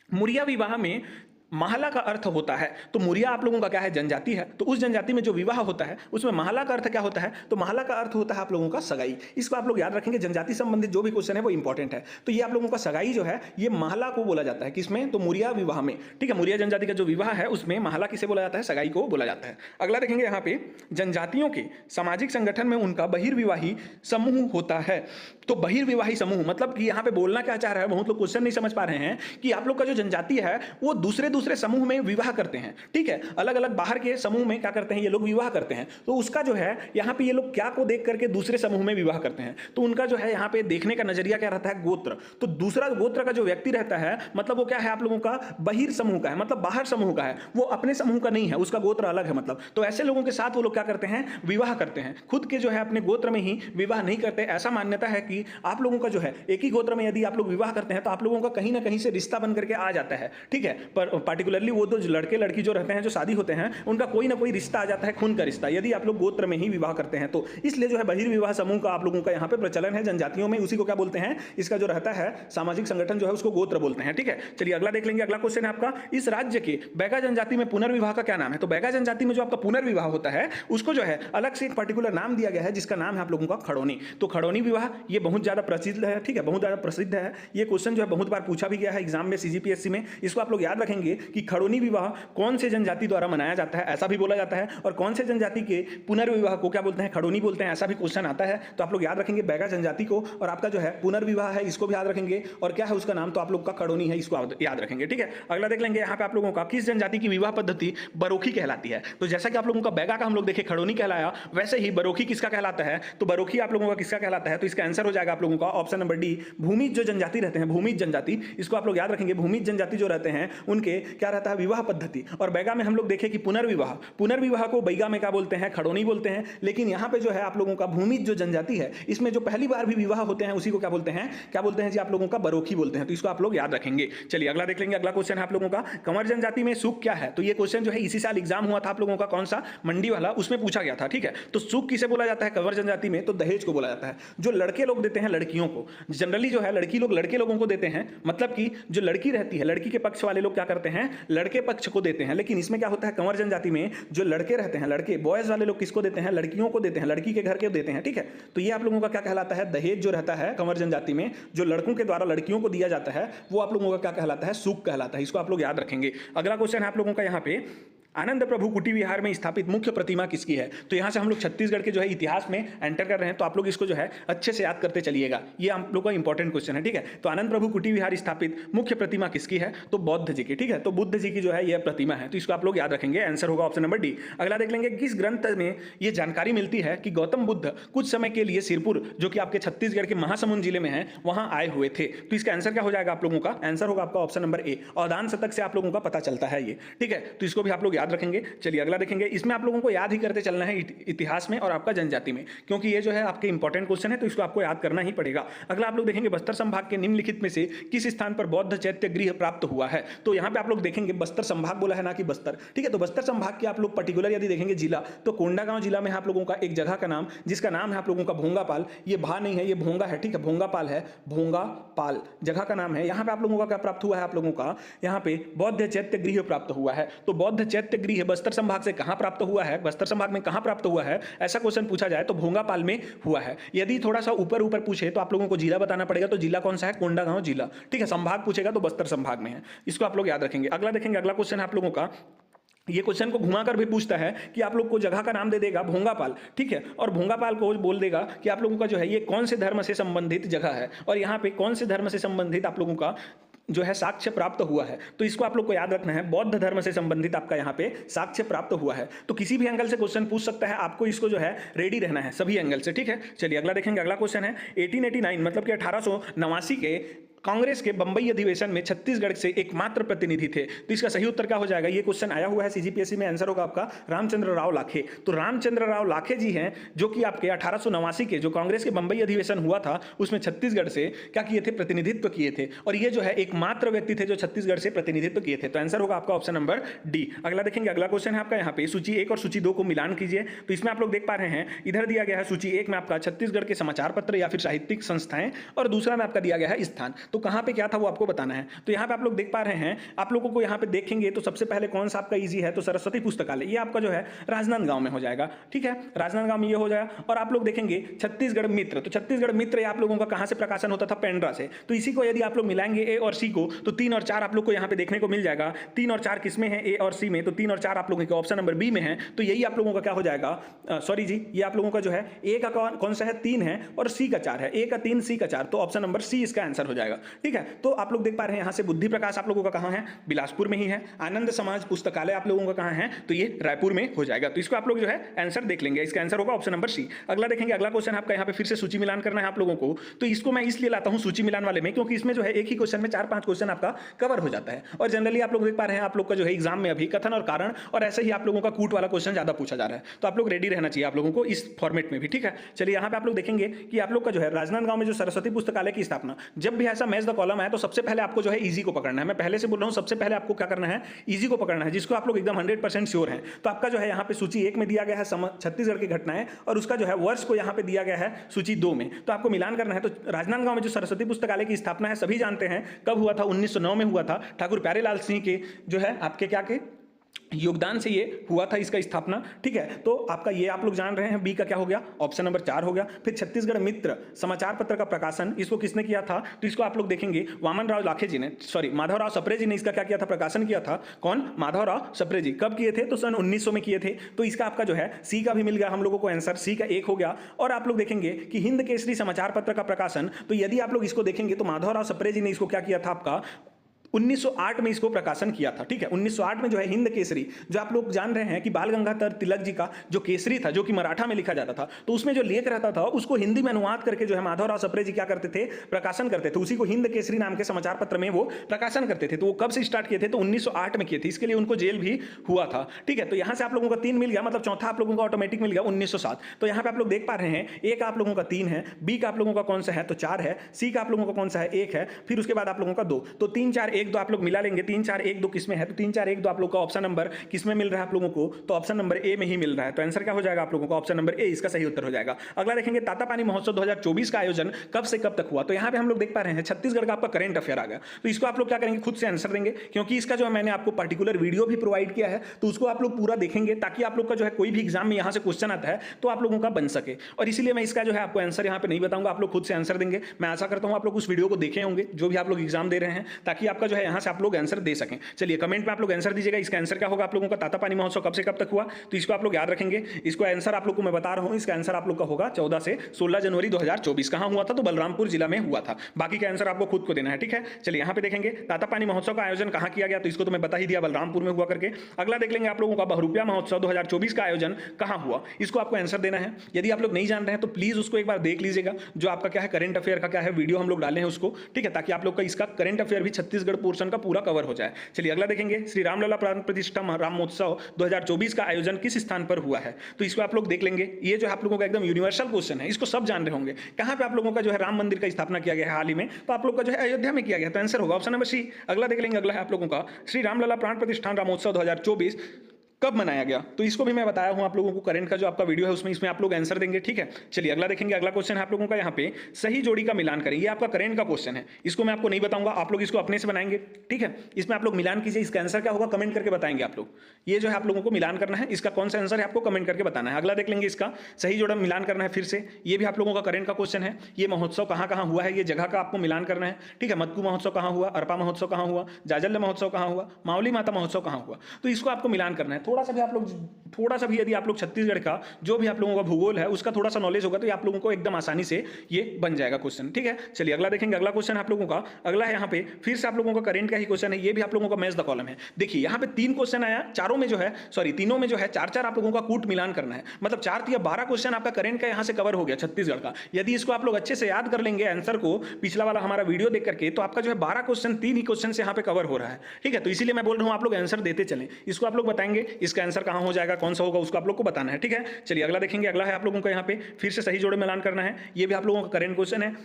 मुरिया विवाह में महला का अर्थ होता है। तो मुरिया आप लोगों का क्या है, जनजाति है, तो उस जनजाति में जो विवाह होता है उसमें महला का अर्थ क्या होता है, तो महला का अर्थ होता है आप लोगों का सगाई। इसको आप लोग याद रखेंगे, जनजाति संबंधित जो भी क्वेश्चन है वो इंपॉर्टेंट है। तो ये आप लोगों का सगाई जो है ये महला को बोला जाता है, किसमें, तो मुरिया विवाह में, ठीक है, मुरिया जनजाति का जो विवाह है उसमें महला किसे बोला जाता है, सगाई को बोला जाता है। अगला देखेंगे यहाँ पे, जनजातियों के सामाजिक संगठन में उनका बहिर्विवाही समूह होता है। तो बहिर्विवाही समूह मतलब कि यहाँ पे बोलना क्या चाह रहा है, बहुत लोग क्वेश्चन नहीं समझ पा रहे हैं कि आप लोग का जो जनजाति है वो दूसरे समूह में विवाह करते हैं, ठीक है, अलग अलग बाहर के समूह में क्या करते हैं ये लोग, विवाह करते हैं। तो उसका जो है यहाँ पे ये लोग क्या को देख करके दूसरे समूह में विवाह करते हैं, तो उनका जो है यहाँ पे देखने का नजरिया क्या रहता है, गोत्र। तो दूसरा गोत्र का जो व्यक्ति रहता है मतलब वो क्या है आप लोगों का, बहिर समूह का है, मतलब बाहर समूह का है, वो अपने समूह का नहीं है, उसका गोत्र अलग है मतलब। तो ऐसे लोगों के साथ वो लोग क्या करते हैं, विवाह करते हैं, खुद के जो है अपने गोत्र में ही विवाह नहीं करते। ऐसा मान्यता है कि आप लोगों का जो है एक ही गोत्र में यदि आप लोग विवाह करते हैं तो आप लोगों का कहीं ना कहीं से रिश्ता बन करके आ जाता है, ठीक है। पर पार्टिकुलरली वो तो लड़के लड़की जो रहते हैं, जो शादी होते हैं, उनका कोई ना कोई रिश्ता आ जाता है, खून का रिश्ता, यदि आप लोग गोत्र में ही विवाह करते हैं तो। इसलिए जो है बहिर्विवाह समूह का आप लोगों का यहाँ पे प्रचलन है जनजातियों में, उसी को क्या बोलते हैं, इसका जो रहता है सामाजिक संगठन जो है उसको गोत्र बोलते हैं, ठीक है। चलिए अगला देख लेंगे। अगला क्वेश्चन है आपका, इस राज्य के बैगा जनजाति में पुनर्विवाह का क्या नाम है। तो बैगा जनजाति में जो आपका पुनर्विवाह होता है उसको जो है अलग से एक पर्टिकुलर नाम दिया गया है, जिसका नाम है आप लोगों का खड़ोनी। तो खड़ोनी विवाह ये बहुत ज़्यादा प्रसिद्ध है, ठीक है, बहुत ज़्यादा प्रसिद्ध है। ये क्वेश्चन जो है बहुत बार पूछा भी गया है एग्जाम में, सीजीपीएससी में। इसको आप लोग याद रखेंगे कि खड़ोनी विवाह कौन से जनजाति द्वारा मनाया जाता है, ऐसा भी बोला जाता है, और कौन से जनजाति के पुनर्विवाह को क्या बोलते हैं, खड़ोनी बोलते हैं, ऐसा भी क्वेश्चन आता है। तो आप लोग याद रखेंगे बैगा जनजाति को, और आपका जो है पुनर्विवाह है इसको भी याद रखेंगे, और क्या है उसका नाम, तो आप लोग का खड़ोनी है, इसको याद रखेंगे, ठीक है। अगला देख लेंगे यहाँ पे आप लोगों का किस जनजाति की विवाह पद्धति बरोखी कहलाती है। तो जैसा कि आप लोगों का बैगा का हम लोग देखे खड़ोनी कहलाया, वैसे ही बरोखी किसका कहलाता है, तो बरोखी आप लोगों का किसका कहलाता है, तो इसका आंसर हो जाएगा आप लोगों का ऑप्शन नंबर डी, भूमिज जो जनजाति रहते हैं, भूमिज जनजाति, इसको आप लोग याद रखेंगे। भूमिज जनजाति जो रहते हैं उनके क्या रहता है, विवाह पद्धति। और बैगा में हम लोग देखें कि पुनर्विवाह, पुनर्विवाह को बैगा में क्या बोलते हैं, खड़ोनी बोलते हैं। लेकिन यहाँ पे जो है आप लोगों का भूमिज जो जनजाति है, इसमें जो पहली बार भी विवाह होते हैं उसी को क्या बोलते हैं जी, आप लोगों का बरोखी बोलते हैं। तो इसको आप लोग याद रखेंगे। चलिए अगला देख लेंगे। अगला क्वेश्चन है आप लोगों का कंवर जनजाति में सुख क्या है। तो ये क्वेश्चन जो है इसी साल एग्जाम हुआ था आप लोगों का, कौन सा, मंडी वाला, उसमें पूछा गया था, ठीक है। तो सुख किसे बोला जाता है कंवर जनजाति में, तो दहेज को बोला जाता है। जो लड़के लोग देते हैं लड़कियों को, जनरली जो है लड़की लोग लड़के लोगों को देते हैं, मतलब कि जो लड़की रहती है, लड़की के पक्ष वाले लोग क्या करते हैं, लड़के पक्ष को देते हैं। लेकिन इसमें क्या होता है, कंवर जनजाति में जो लड़के रहते हैं, लड़के बॉयज वाले लोग किसको देते हैं, लड़कियों को देते हैं, लड़की के घर के देते हैं, ठीक है। तो ये आप लोगों का क्या कहलाता है, दहेज जो रहता है कंवर जनजाति में, जो लड़कों के द्वारा लड़कियों को दिया जाता है, वो आप लोगों का क्या कहलाता है, सुख कहलाता है। इसको आप लोग याद रखेंगे। अगला क्वेश्चन है आप लोगों का यहाँ पे, आनंद प्रभु कुटी विहार में स्थापित मुख्य प्रतिमा किसकी है। तो यहां से हम लोग छत्तीसगढ़ के जो है इतिहास में एंटर कर रहे हैं, तो आप लोग इसको जो है अच्छे से याद करते चलिएगा। ये हम लोग का इंपॉर्टेंट क्वेश्चन है, ठीक है। तो आनंद प्रभु कुटी विहार स्थापित मुख्य प्रतिमा किसकी है, तो बौद्ध जी की, ठीक है। तो बुद्ध जी की जो है यह प्रतिमा है, तो इसको आप लोग याद रखेंगे। आंसर होगा ऑप्शन नंबर डी। अगला देख लेंगे, किस ग्रंथ में यह जानकारी मिलती है कि गौतम बुद्ध कुछ समय के लिए सिरपुर, जो कि आपके छत्तीसगढ़ के महासमुंद जिले में है, वहां आए हुए थे। तो इसका आंसर क्या हो जाएगा आप लोगों का, आंसर होगा आपका ऑप्शन नंबर ए। अवदान शतक से आप लोगों का पता चलता है ये, ठीक है। तो इसको भी आप लोग याद रखेंगे। चलिए अगला देखेंगे। इसमें आप लोगों को याद ही करते चलना है इतिहास में और आपका जनजाति में, क्योंकि ये जो है आपके इंपॉर्टेंट क्वेश्चन है, तो इसको आपको याद करना ही पड़ेगा। अगला आप लोग देखेंगे, बस्तर संभाग के निम्नलिखित में से किस स्थान पर बौद्ध चैत्य गृह प्राप्त हुआ है। तो यहाँ पे आप लोग देखेंगे बस्तर संभाग बोला है, ना कि बस्तर, ठीक है। तो बस्तर संभाग के आप लोग पर्टिकुलर यदि देखेंगे जिला, तो कोंडागांव जिला में आप लोगों का एक जगह का नाम, जिसका नाम है आप लोगों का भोंगापाल। ये भा नहीं है, ये भोंगा है, ठीक है, भोंगापाल है, भोंगापाल जगह का नाम है। यहाँ पे आप लोगों का क्या प्राप्त हुआ है, आप लोगों का यहाँ पे बौद्ध चैत्य गृह प्राप्त हुआ है। तो बौद्ध चैत्य गृह बस्तर संभाग से कहाँ प्राप्त हुआ है, बस्तर संभाग में कहां प्राप्त हुआ है, ऐसा क्वेश्चन पूछा जाए तो भोंगापाल में हुआ है। यदि थोड़ा सा ऊपर ऊपर पूछे तो आप लोगों को जिला बताना पड़ेगा। तो जिला कौन सा है, कोंडागांव जिला, ठीक है। संभाग पूछेगा तो बस्तर संभाग में है, इसको आप लोग याद रखेंगे। अगला देखेंगे। अगला क्वेश्चन है आप लोगों का, ये क्वेश्चन को घुमाकर भी पूछता है कि आप लोग को जगह का नाम दे देगा भोंगापाल, ठीक है, और भोंगापाल को बोल देगा कि आप लोगों का जो है ये कौन से धर्म से संबंधित जगह है, और यहाँ पे कौन से धर्म से संबंधित आप लोगों का जो है साक्ष्य प्राप्त हुआ है। तो इसको आप लोग को याद रखना है, बौद्ध धर्म से संबंधित आपका यहाँ पे साक्ष्य प्राप्त हुआ है। तो किसी भी एंगल से क्वेश्चन पूछ सकता है, आपको इसको जो है रेडी रहना है सभी एंगल से, ठीक है। चलिए अगला देखेंगे। अगला क्वेश्चन है 1889 मतलब कि 1889 के कांग्रेस के बंबई अधिवेशन में छत्तीसगढ़ से एकमात्र प्रतिनिधि थे। तो इसका सही उत्तर क्या हो जाएगा, ये क्वेश्चन आया हुआ है सीजीपीएससी में, आंसर होगा आपका रामचंद्र राव लाखे। तो रामचंद्र राव लाखे जी हैं जो कि आपके 1889 के जो कांग्रेस के बंबई अधिवेशन हुआ था उसमें छत्तीसगढ़ से क्या किए थे, प्रतिनिधित्व किए थे, और ये जो है एकमात्र व्यक्ति थे जो छत्तीसगढ़ से प्रतिनिधित्व किए थे। तो आंसर होगा आपका ऑप्शन नंबर डी। अगला देखेंगे। अगला क्वेश्चन है आपका यहाँ पे सूची 1 और सूची 2 को मिलान कीजिए। तो इसमें आप लोग देख पा रहे हैं, इधर दिया गया है सूची 1 में आपका छत्तीसगढ़ के समाचार पत्र या फिर साहित्यिक संस्थाएं, और दूसरा में आपका दिया गया है स्थान। तो कहाँ पे क्या था वो आपको बताना है। तो यहाँ पे आप लोग देख पा रहे हैं, आप लोगों को यहाँ पे देखेंगे तो सबसे पहले कौन सा आपका इजी है, तो सरस्वती पुस्तकालय, ये आपका जो है राजनांदगांव में हो जाएगा, ठीक है, राजनांदगांव में ये हो जाएगा। और आप लोग देखेंगे छत्तीसगढ़ मित्र, तो छत्तीसगढ़ मित्र ये आप लोगों का कहाँ से प्रकाशन होता था, पेंड्रा से। तो इसी को यदि आप लोग मिलाएंगे ए और सी को, तो 3 और 4 आप लोग को यहाँ पे देखने को मिल जाएगा। 3 और 4 किसमें है, ए और सी में, तो 3 और 4 आप लोगों के ऑप्शन नंबर बी में है। तो यही आप लोगों का क्या हो जाएगा, सॉरी जी, ये आप लोगों का जो है ए का कौन सा है, 3 है, और सी का 4 है, ए का 3 सी का 4, तो ऑप्शन नंबर सी इसका आंसर हो जाएगा, ठीक है। तो आप लोग देख पा रहे हैं यहाँ से बुद्धि प्रकाश आप लोगों का कहाँ है, बिलासपुर में ही है। आनंद समाज पुस्तकालय आप लोगों का कहाँ है, तो ये रायपुर में हो जाएगा। तो इसको आप लोग जो है आंसर देख लेंगे, इसका आंसर होगा ऑप्शन नंबर सी। अगला देखेंगे। अगला क्वेश्चन आपका यहाँ पे फिर से सूची मिलान करना है आप लोगों को। तो इसको मैं इसलिए लाता हूँ सूची मिलान वाले में, क्योंकि इसमें जो है एक ही क्वेश्चन में 4-5 क्वेश्चन आपका कवर हो जाता है। और जनरली आप लोग देख पा रहे हैं, आप लोग का जो है एग्जाम में अभी कथन और कारण और ऐसे ही आप लोगों का कूट वाला क्वेश्चन ज्यादा पूछा जा रहा है। तो आप लोग रेडी रहना चाहिए आप लोगों को इस फॉर्मेट में भी, ठीक है। चलिए यहाँ पे आप लोग देखेंगे कि आप लोग का जो है राजनांदगांव में जो सरस्वती पुस्तकालय की स्थापना, जब भी ऐसा मैच द कॉलम है तो सबसे पहले आपको जो है इजी को पकड़ना है। मैं पहले से बोल रहा हूं, सबसे पहले आपको क्या करना है, इजी को पकड़ना है, जिसको आप लोग एकदम 100% श्योर हैं। तो आपका जो है यहाँ पे सूची 1 में दिया गया है छत्तीसगढ़ की घटनाएं, और उसका जो है वर्ष को यहाँ पे दिया गया है सूची 2 में। तो आपको मिलान करना है। तो राजनांदगांव में जो सरस्वती पुस्तकालय की स्थापना है सभी जानते हैं कब हुआ था, 1909 में हुआ था। ठाकुर प्यारेलाल सिंह के जो है आपके क्या के योगदान से ये हुआ था इसका स्थापना। ठीक है, तो आपका ये आप लोग जान रहे हैं, बी का क्या हो गया, ऑप्शन नंबर 4 हो गया। फिर छत्तीसगढ़ मित्र समाचार पत्र का प्रकाशन, इसको किसने किया था, तो इसको आप लोग देखेंगे वामन राव लाखे जी ने, सॉरी माधवराव सप्रे जी ने इसका क्या किया था, प्रकाशन किया था। कौन, माधवराव सप्रे जी। कब किए थे, तो सन 1900 में किए थे। तो इसका आपका जो है सी का भी मिल गया हम लोगों को आंसर, सी का 1 हो गया। और आप लोग देखेंगे कि हिंद केसरी समाचार पत्र का प्रकाशन, तो यदि आप लोग इसको देखेंगे तो माधवराव सप्रे जी ने इसको क्या किया था, आपका 1908 में इसको प्रकाशन किया था। ठीक है, 1908 में जो है हिंद केसरी, जो आप लोग जान रहे हैं कि बाल गंगाधर तिलक जी का जो केसरी था, जो कि मराठा में लिखा जाता था, तो उसमें जो लेख रहता था उसको हिंदी में अनुवाद करके जो है माधवराव सप्रे जी क्या करते थे, प्रकाशन करते थे। उसी को हिंद केसरी नाम के समाचार पत्र में वो प्रकाशन करते थे। तो वो कब से स्टार्ट किए थे, तो 1908 में किए थे। इसके लिए उनको जेल भी हुआ था। ठीक है, तो यहां से आप लोगों का 3 मिल गया, मतलब चौथा आप लोगों का ऑटोमेटिक मिल गया 1907। तो यहां पे आप लोग देख पा रहे हैं, ए का आप लोगों का 3 है, बी का आप लोगों का कौन सा है, तो 4 है, सी का आप लोगों का कौन सा है, 1 है, फिर उसके बाद आप लोगों का 2। तो 3 4 1 2 आप लोग मिला लेंगे, 3 4 1 2 किसमें है, तो 3 4 1 2 आप लोग का ऑप्शन नंबर किसमें मिल रहा है आप लोगों को, तो ऑप्शन नंबर ए में ही मिल रहा है। तो आंसर क्या हो जाएगा आप लोगों का, ऑप्शन नंबर ए इसका सही उत्तर हो जाएगा। अगला देखेंगे, तातापानी महोत्सव 2024 का आयोजन कब से कब तक हुआ। तो यहां पे हम लोग देख पा रहे हैं छत्तीसगढ़ का आपका करंट अफेयर आ गया। तो इसको आप लोग क्या करेंगे, खुद से आंसर देंगे, क्योंकि इसका जो मैंने आपको पर्टिकुलर वीडियो भी प्रोवाइड किया है, तो उसको आप लोग पूरा देखेंगे, ताकि आप लोग का जो है कोई भी एग्जाम में यहां से क्वेश्चन आता है तो आप लोगों का बन सके। और इसीलिए मैं इसका जो है आपको आंसर यहां पे नहीं बताऊंगा, आप लोग खुद से आंसर देंगे। मैं आशा करता हूं आप लोग उस वीडियो को देखे होंगे जो भी आप लोग एग्जाम दे रहे हैं, ताकि आपका जो है यहां से आप लोग आंसर दे सकें। चलिए कमेंट में आप लोग आंसर दीजिएगा, इसका आंसर क्या होगा आप लोगों का, तातापानी महोत्सव कब से कब तक हुआ। तो इसको आप लोग याद रखेंगे, इसको आंसर आप लोग को मैं बता रहा हूं, इसका आंसर आप लोग का होगा 14 से 16 जनवरी 2024। कहां हुआ था, तो बलरामपुर जिला में हुआ था। बाकी का आंसर आपको खुद को देना है। ठीक है, चलिए यहां पे देखेंगे तातापानी महोत्सव का आयोजन कहां किया गया, तो इसको तो मैं बता ही दिया, बलरामपुर में हुआ करके। अगला देख लेंगे आप लोगों का बहुरूपिया महोत्सव 2024 का आयोजन कहां हुआ, इसको आपको आंसर देना है। यदि आप लोग नहीं जान रहे हैं तो प्लीज उसको एक बार देख लीजिएगा, जो आपका क्या है करंट अफेयर का क्या है वीडियो हम लोग डाले हैं उसको। ठीक है, ताकि आप लोग का इसका करंट अफेयर भी छत्तीसगढ़ पोर्शन का पूरा कवर हो जाए। चलिए अगला देखेंगे, श्री रामलला प्राण प्रतिष्ठा रामोत्सव 2024 का आयोजन किस स्थान पर हुआ है। तो इसको आप लोग देख लेंगे, ये जो आप लोगों का एकदम यूनिवर्सल क्वेश्चन है, इसको सब जान रहे होंगे। कहां पे आप लोगों का जो है राम मंदिर का स्थापना किया गया है हाल ही में, तो आप लोग का जो है अयोध्या में किया गया। तो आंसर होगा ऑप्शन नंबर सी। अगला देख लेंगे, अगला है आप लोगों का श्री रामलला प्राण प्रतिष्ठान रामोत्सव 2024 कब मनाया गया। तो इसको भी मैं बताया हूं आप लोगों को, करंट का जो आपका वीडियो है उसमें इसमें आप लोग आंसर देंगे। ठीक है, चलिए अगला देखेंगे, अगला क्वेश्चन है आप लोगों का यहाँ पे, सही जोड़ी का मिलान करें। ये आपका करंट का क्वेश्चन है, इसको मैं आपको नहीं बताऊंगा, आप लोग इसको अपने से बनाएंगे। ठीक है, इसमें आप लोग मिलान कीजिए, इसका आंसर क्या होगा कमेंट करके बताएंगे आप लोग। ये जो है आप लोगों को मिलान करना है, इसका कौन सा आंसर है आपको कमेंट करके बताना है। अगला देख लेंगे, इसका सही जोड़ा मिलान करना है फिर से, ये भी आप लोगों का करंट का क्वेश्चन है। ये महोत्सव कहाँ कहाँ हुआ है, ये जगह का आपको मिलान करना है। ठीक है, मत्कू महोत्सव कहाँ हुआ, अरपा महोत्सव कहाँ हुआ, जाजल्य महोत्सव कहाँ हुआ, मावली माता महोत्सव कहाँ हुआ। तो इसको आपको मिलान करना है। थोड़ा सा भी यदि आप लोग छत्तीसगढ़ का जो भी आप लोगों का भूगोल है उसका थोड़ा सा नॉलेज होगा, तो ये आप लोगों को एकदम आसानी से ये बन जाएगा क्वेश्चन। ठीक है, चलिए अगला देखेंगे, अगला क्वेश्चन आप लोगों का अगला है यहाँ पे, फिर से आप लोगों का करंट का ही क्वेश्चन है। ये भी आप लोगों का मैच द कॉलम है। देखिए यहाँ पे 3 क्वेश्चन आया, चारों में जो है तीनों में जो है 4 आप लोगों का कूट मिलान करना है, मतलब 4 या 12 क्वेश्चन आपका करंट का यहाँ से कवर हो गया छत्तीसगढ़ का। यदि इसको आप लोग अच्छे से याद कर लेंगे आंसर को, पिछला वाला हमारा वीडियो देख करके, तो आपका जो है 12 क्वेश्चन 3 ही क्वेश्चन से यहाँ पे कवर हो रहा है। ठीक है, तो इसीलिए मैं बोल रहा हूँ आप लोग आंसर देते चलें, इसको आप लोग बताएंगे, इसका आंसर कहाँ हो जाएगा, कौन सा होगा, उसको आप लोग को बताना है। ठीक है, चलिए अगला देखेंगे, अगला है आप लोगों को यहाँ पे फिर से सही जोड़े मिलान करना है। ये भी आप लोगों का करंट क्वेश्चन है,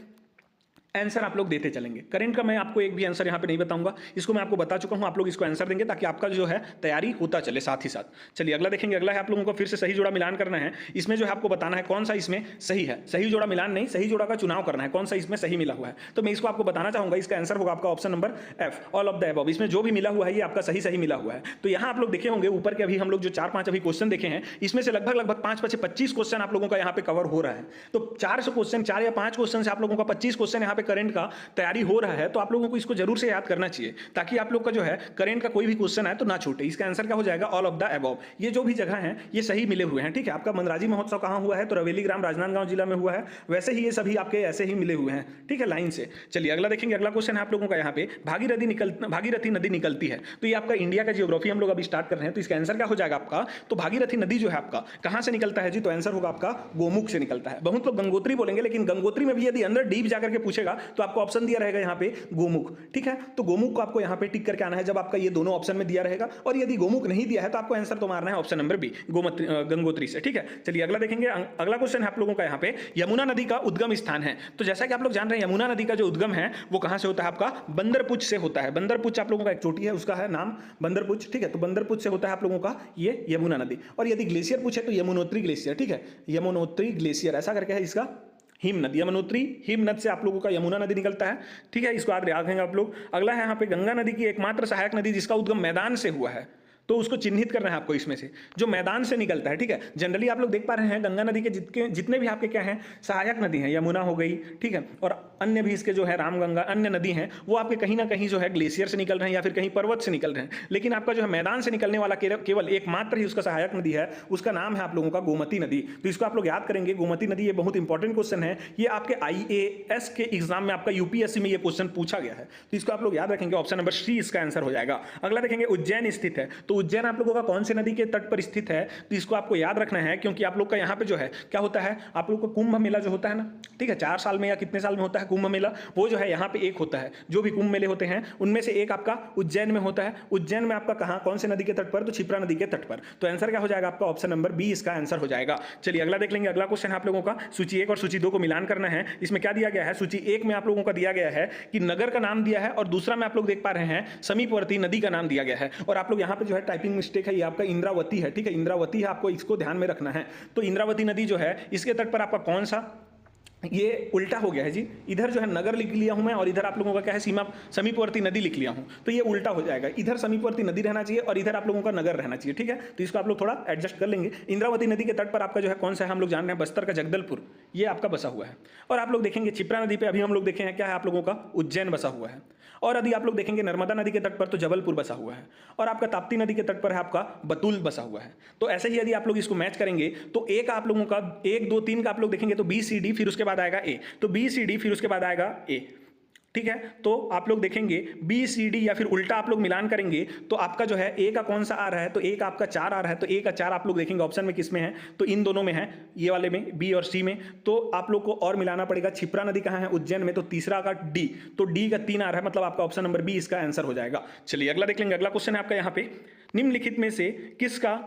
आंसर आप लोग देते चलेंगे। करंट का मैं आपको एक भी आंसर यहाँ पे नहीं बताऊंगा, इसको मैं आपको बता चुका हूँ, आप लोग इसको आंसर देंगे ताकि आपका जो है तैयारी होता चले साथ ही साथ। चलिए अगला देखेंगे, अगला है आप लोगों को फिर से सही जोड़ा मिलान करना है। इसमें जो है आपको बताना है कौन सा इसमें सही है, सही जोड़ा मिलान नहीं, सही जोड़ा का चुनाव करना है, कौन सा इसमें सही मिला हुआ है। तो मैं इसको आपको बताना चाहूंगा, इसका आंसर होगा आपका option number F, all of the above. इसमें जो भी मिला हुआ है ये आपका सही मिला हुआ है। तो यहाँ आप लोग देखे होंगे ऊपर के अभी हम लोग जो 4-5 अभी क्वेश्चन देखे हैं, इसमें से लगभग 5-5 25 क्वेश्चन आप लोगों का यहाँ पे कवर हो रहा है। तो 400 क्वेश्चन, 4 या 5 क्वेश्चन से आप लोगों का 25 क्वेश्चन यहाँ पे करंट का तैयारी हो रहा है। तो आप लोगों को इसको जरूर से याद करना चाहिए, ताकि आप लोग का जो है करंट का कोई भी क्वेश्चन आए तो ना छूटे। इसका आंसर क्या हो जाएगा, ऑल ऑफ द अबव। ये जो भी जगह है ये सही मिले हुए हैं। ठीक है, आपका मंदराजी महोत्सव कहां हुआ है, तो रवेली ग्राम राजनांदगांव जिला में हुआ है। वैसे ही ये सभी आपके ऐसे ही मिले हुए हैं। ठीक है, लाइन से। चलिए अगला देखेंगे, अगला क्वेश्चन है आप लोगों का यहाँ पे, भागीरथी नदी निकलती है। तो ये आपका इंडिया का जियोग्राफी हम लोग अभी स्टार्ट कर रहे हैं। तो इसका आंसर क्या हो जाएगा आपका, तो भागीरथी नदी जो है आपका कहां से निकलता है जी, तो आंसर होगा आपका गोमुख से निकलता है। बहुत लोग गंगोत्री बोलेंगे, लेकिन गंगोत्री में भी यदि अंदर डीप जाकर के पूछेगा तो आपको ऑप्शन दिया रहेगा यहाँ पे गोमुख। ठीक है, तो गोमुख को आपको यहाँ पे टिक करके आना है जब आपका ये दोनों ऑप्शन में दिया रहेगा। और यदि गोमुख नहीं दिया है तो आपको आंसर तो मारना है ऑप्शन नंबर बी, गंगोत्री से। ठीक है, चलिए अगला देखेंगे, अगला क्वेश्चन है आप लोगों का यहाँ पे, यमुना नदी का उद्गम स्थान है। तो जैसा कि आप लोग जान रहे हैं यमुना नदी का जो उद्गम है वो कहां से होता है, आपका बंदरपुच से होता है। बंदरपुच आप लोगों का एक चोटी है, उसका है नाम बंदरपुच। ठीक है, तो बंदरपुच से होता है आप लोगों का ये यमुना नदी। और यदि ग्लेशियर पूछे तो यमुनोत्री ग्लेशियर। ठीक है, यमुनोत्री ग्लेशियर ऐसा करके है इसका, हिमनद, यमुनोत्री हिमनद से आप लोगों का यमुना नदी निकलता है। ठीक है, इसको याद रखेंगे आप लोग। अगला है यहाँ पे गंगा नदी की एकमात्र सहायक नदी जिसका उद्गम मैदान से हुआ है। तो उसको चिन्हित करना है आपको इसमें से जो मैदान से निकलता है, ठीक है। जनरली आप लोग देख पा रहे हैं गंगा नदी के जितने भी आपके क्या हैं सहायक नदी हैं, यमुना हो गई, ठीक है, और अन्य भी इसके जो है रामगंगा, अन्य नदी हैं, वो आपके कहीं ना कहीं जो है ग्लेशियर से निकल रहे हैं या फिर कहीं पर्वत से निकल रहे हैं। लेकिन आपका जो है मैदान से निकलने वाला केवल एकमात्र ही उसका सहायक नदी है, उसका नाम है आप लोगों का गोमती नदी। तो इसको आप लोग याद करेंगे, गोमती नदी। ये बहुत इंपॉर्टेंट क्वेश्चन है, ये आपके IAS के एग्जाम में, आपका UPSC में ये क्वेश्चन पूछा गया है, तो इसको आप लोग याद रखेंगे। ऑप्शन नंबर C इसका आंसर हो जाएगा। अगला देखेंगे उज्जैन स्थित है, तो उज्जैन आप लोगों का कौन से नदी के तट पर स्थित है, तो इसको आपको याद रखना है, क्योंकि आप लोग का यहाँ पे जो है क्या होता है, आप लोग को कुंभ मेला जो होता है ना, ठीक है, 4 साल में या कितने साल में होता है कुंभ मेला, वो जो है यहाँ पे एक होता है। जो भी कुंभ मेले होते हैं उनमें से एक आपका उज्जैन में होता है। उज्जैन में आपका कहाँ, कौन से नदी के तट पर, तो क्षिप्रा नदी के तट पर। तो आंसर क्या हो जाएगा आपका, ऑप्शन नंबर B इसका आंसर हो जाएगा। चलिए अगला देख लेंगे। अगला क्वेश्चन आप लोगों का सूची 1 और सूची 2 को मिलान करना है। इसमें क्या दिया गया है, सूची 1 में आप लोगों का दिया गया है कि नगर का नाम दिया है, और दूसरा में आप लोग देख पा रहे हैं समीपवर्ती नदी का नाम दिया गया है। और आप लोग यहाँ पे जो है टाइपिंग मिस्टेक है, ये आपका इंद्रावती है, ठीक है, इंद्रावती है, आपको इसको ध्यान में रखना है। तो इंद्रावती नदी जो है इसके तट पर आपका कौन सा, ये उल्टा हो गया है जी, इधर जो है नगर लिख लिया हूं मैं और इधर आप लोगों का क्या है समीपवर्ती नदी लिख लिया हूं, तो ये उल्टा हो जाएगा। इधर समीपवर्ती नदी रहना चाहिए और इधर आप लोगों का नगर रहना चाहिए, ठीक है। तो इसको आप लोग थोड़ा एडजस्ट कर लेंगे। इंद्रावती नदी के तट पर आपका जो है कौन सा है, हम लोग जान रहे हैं बस्तर का जगदलपुर, ये आपका बसा हुआ है। और आप लोग देखेंगे क्षिप्रा नदी पे अभी हम लोग देखे हैं क्या है, आप लोगों का उज्जैन बसा हुआ है। और यदि आप लोग देखेंगे नर्मदा नदी के तट पर तो जबलपुर बसा हुआ है, और आपका ताप्ती नदी के तट पर है आपका बतूल बसा हुआ है। तो ऐसे ही यदि आप लोग इसको मैच करेंगे तो एक आप लोगों का 1 2 3 का आप लोग देखेंगे तो BCD, फिर उसके बाद आएगा A, तो BCD फिर उसके बाद आएगा A, ठीक है। तो आप लोग देखेंगे BCD या फिर उल्टा आप लोग मिलान करेंगे तो आपका जो है A का कौन सा आ रहा है, तो A का आपका 4 आ रहा है, तो A का 4 आप लोग देखेंगे ऑप्शन में किस में है, तो इन दोनों में है, ये वाले में B और C में। तो आप लोग को और मिलाना पड़ेगा। क्षिप्रा नदी कहाँ है, उज्जैन में, तो तीसरा का D, तो D का 3 आ रहा है, मतलब आपका ऑप्शन नंबर B इसका आंसर हो जाएगा। चलिए अगला देख लेंगे। अगला क्वेश्चन है आपका यहाँ पे, निम्नलिखित में से किसका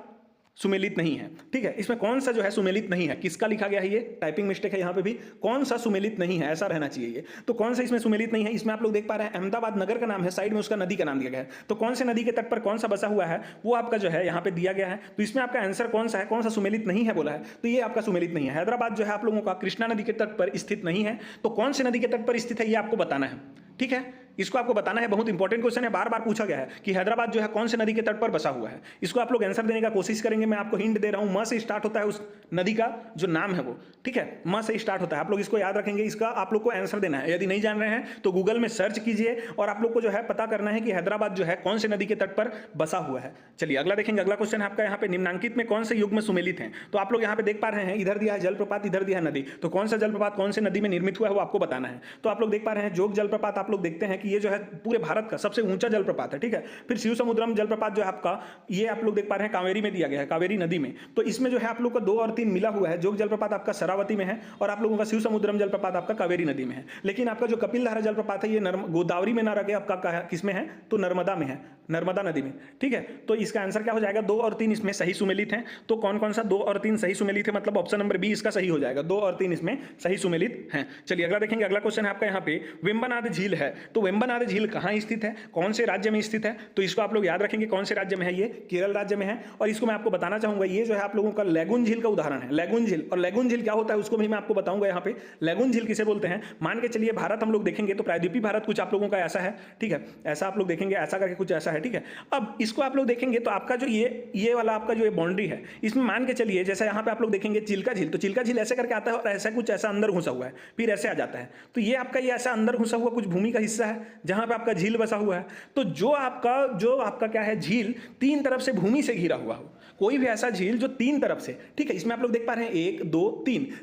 सुमेलित नहीं है, ठीक है। इसमें कौन सा जो है सुमेलित नहीं है, किसका लिखा गया है, ये टाइपिंग मिस्टेक है यहाँ पे भी, कौन सा सुमेलित नहीं है, ऐसा रहना चाहिए ये। तो कौन सा इसमें सुमेलित नहीं है, इसमें आप लोग देख पा रहे हैं अहमदाबाद नगर का नाम है, साइड में उसका नदी का नाम दिया गया है। तो कौन से नदी के तट पर कौन सा बसा हुआ है वो आपका जो है यहाँ पे दिया गया है। तो इसमें आपका आंसर कौन सा है, कौन सा सुमेलित नहीं है बोला है, तो ये आपका सुमेलित नहीं है। हैदराबाद जो है आप लोगों का कृष्णा नदी के तट पर स्थित नहीं है। तो कौन से नदी के तट पर स्थित है ये आपको बताना है, ठीक है, इसको आपको बताना है। बहुत इंपॉर्टेंट क्वेश्चन है, बार बार पूछा गया है कि हैदराबाद जो है कौन से नदी के तट पर बसा हुआ है। इसको आप लोग आंसर देने का कोशिश करेंगे। मैं आपको हिंट दे रहा हूं, म से स्टार्ट होता है उस नदी का जो नाम है वो, ठीक है, म से स्टार्ट होता है। आप लोग इसको याद रखेंगे, इसका आप लोग को आंसर देना है। यदि नहीं जान रहे हैं तो गूगल में सर्च कीजिए और आप लोग को जो है पता करना है कि हैदराबाद जो है कौन से नदी के तट पर बसा हुआ है। चलिए अगला देखेंगे। अगला क्वेश्चन है आपका यहाँ पे, निम्नांकित में कौन से युग में सुमेलित है। तो आप लोग यहाँ पे देख पा रहे हैं, इधर दिया है जलप्रपात, इधर दिया है नदी, तो कौन सा जलप्रपात कौन से नदी में निर्मित हुआ है वो आपको बताना है। तो आप लोग देख पा रहे हैं जोग जलप्रपात, आप लोग देखते हैं कि ये जो है पूरे भारत का सबसे ऊंचा जलप्रपात है, ठीक है। फिर शिव समुद्रम जलप्रपात जो है आपका, ये आप लोग देख पा रहे हैं कावेरी में दिया गया है, कावेरी नदी में। तो इसमें जो है आप लोग का 2 और 3 मिला हुआ है। जोग जलप्रपात आपका शरावती में है और आप लोगों का शिव समुद्रम जलप्रपात आपका कावेरी नदी में है। लेकिन आपका जो कपिलधारा जलप्रपात है ये गोदावरी में ना रह गया, आपका किस में है, तो नर्मदा में है, नर्मदा नदी में, ठीक है। तो इसका आंसर क्या हो जाएगा, 2 और 3 इसमें सही सुमेलित हैं। तो कौन कौन सा 2 और 3 सही सुमेलित है, मतलब ऑप्शन नंबर B इसका सही हो जाएगा। 2 और 3 इसमें सही सुमेलित हैं। चलिए अगला देखेंगे। अगला क्वेश्चन है आपका यहाँ पे, वेम्बनाड झील है, तो वेम्बनाड झील कहाँ स्थित है, कौन से राज्य में स्थित है। तो इसको आप लोग याद रखेंगे, कौन से राज्य में है, ये केरल राज्य में है। और इसको मैं आपको बताना चाहूंगा, ये जो है आप लोगों का लैगून झील का उदाहरण है, लैगून झील। और लैगून झील क्या होता है उसको भी मैं आपको बताऊंगा यहाँ पे। लैगून झील किसे बोलते हैं, मान के चलिए भारत हम लोग देखेंगे तो प्रायद्वीपीय भारत कुछ आप लोगों का ऐसा है, ठीक है, ऐसा आप लोग देखेंगे, ऐसा करके कुछ ऐसा है, ठीक है। अब इसको आप लोग देखेंगे तो आपका जो ये वाला आपका जो बाउंड्री है, इसमें मान के चलिए जैसे यहाँ पे आप लोग देखेंगे चिल्का झील, तो चिल्का झील ऐसे करके आता है और ऐसा कुछ ऐसा अंदर घुसा हुआ है, फिर ऐसे आ जाता है। तो ये आपका ये ऐसा अंदर घुसा हुआ कुछ भूमि का हिस्सा है जहां पे आपका झील बसा हुआ है। तो जो आपका क्या है, झील 3 तरफ से भूमि से घिरा हुआ हो, कोई भी ऐसा झील जो 3 तरफ से, ठीक है, इसमें आप लोग देख पा रहे हैं 1 2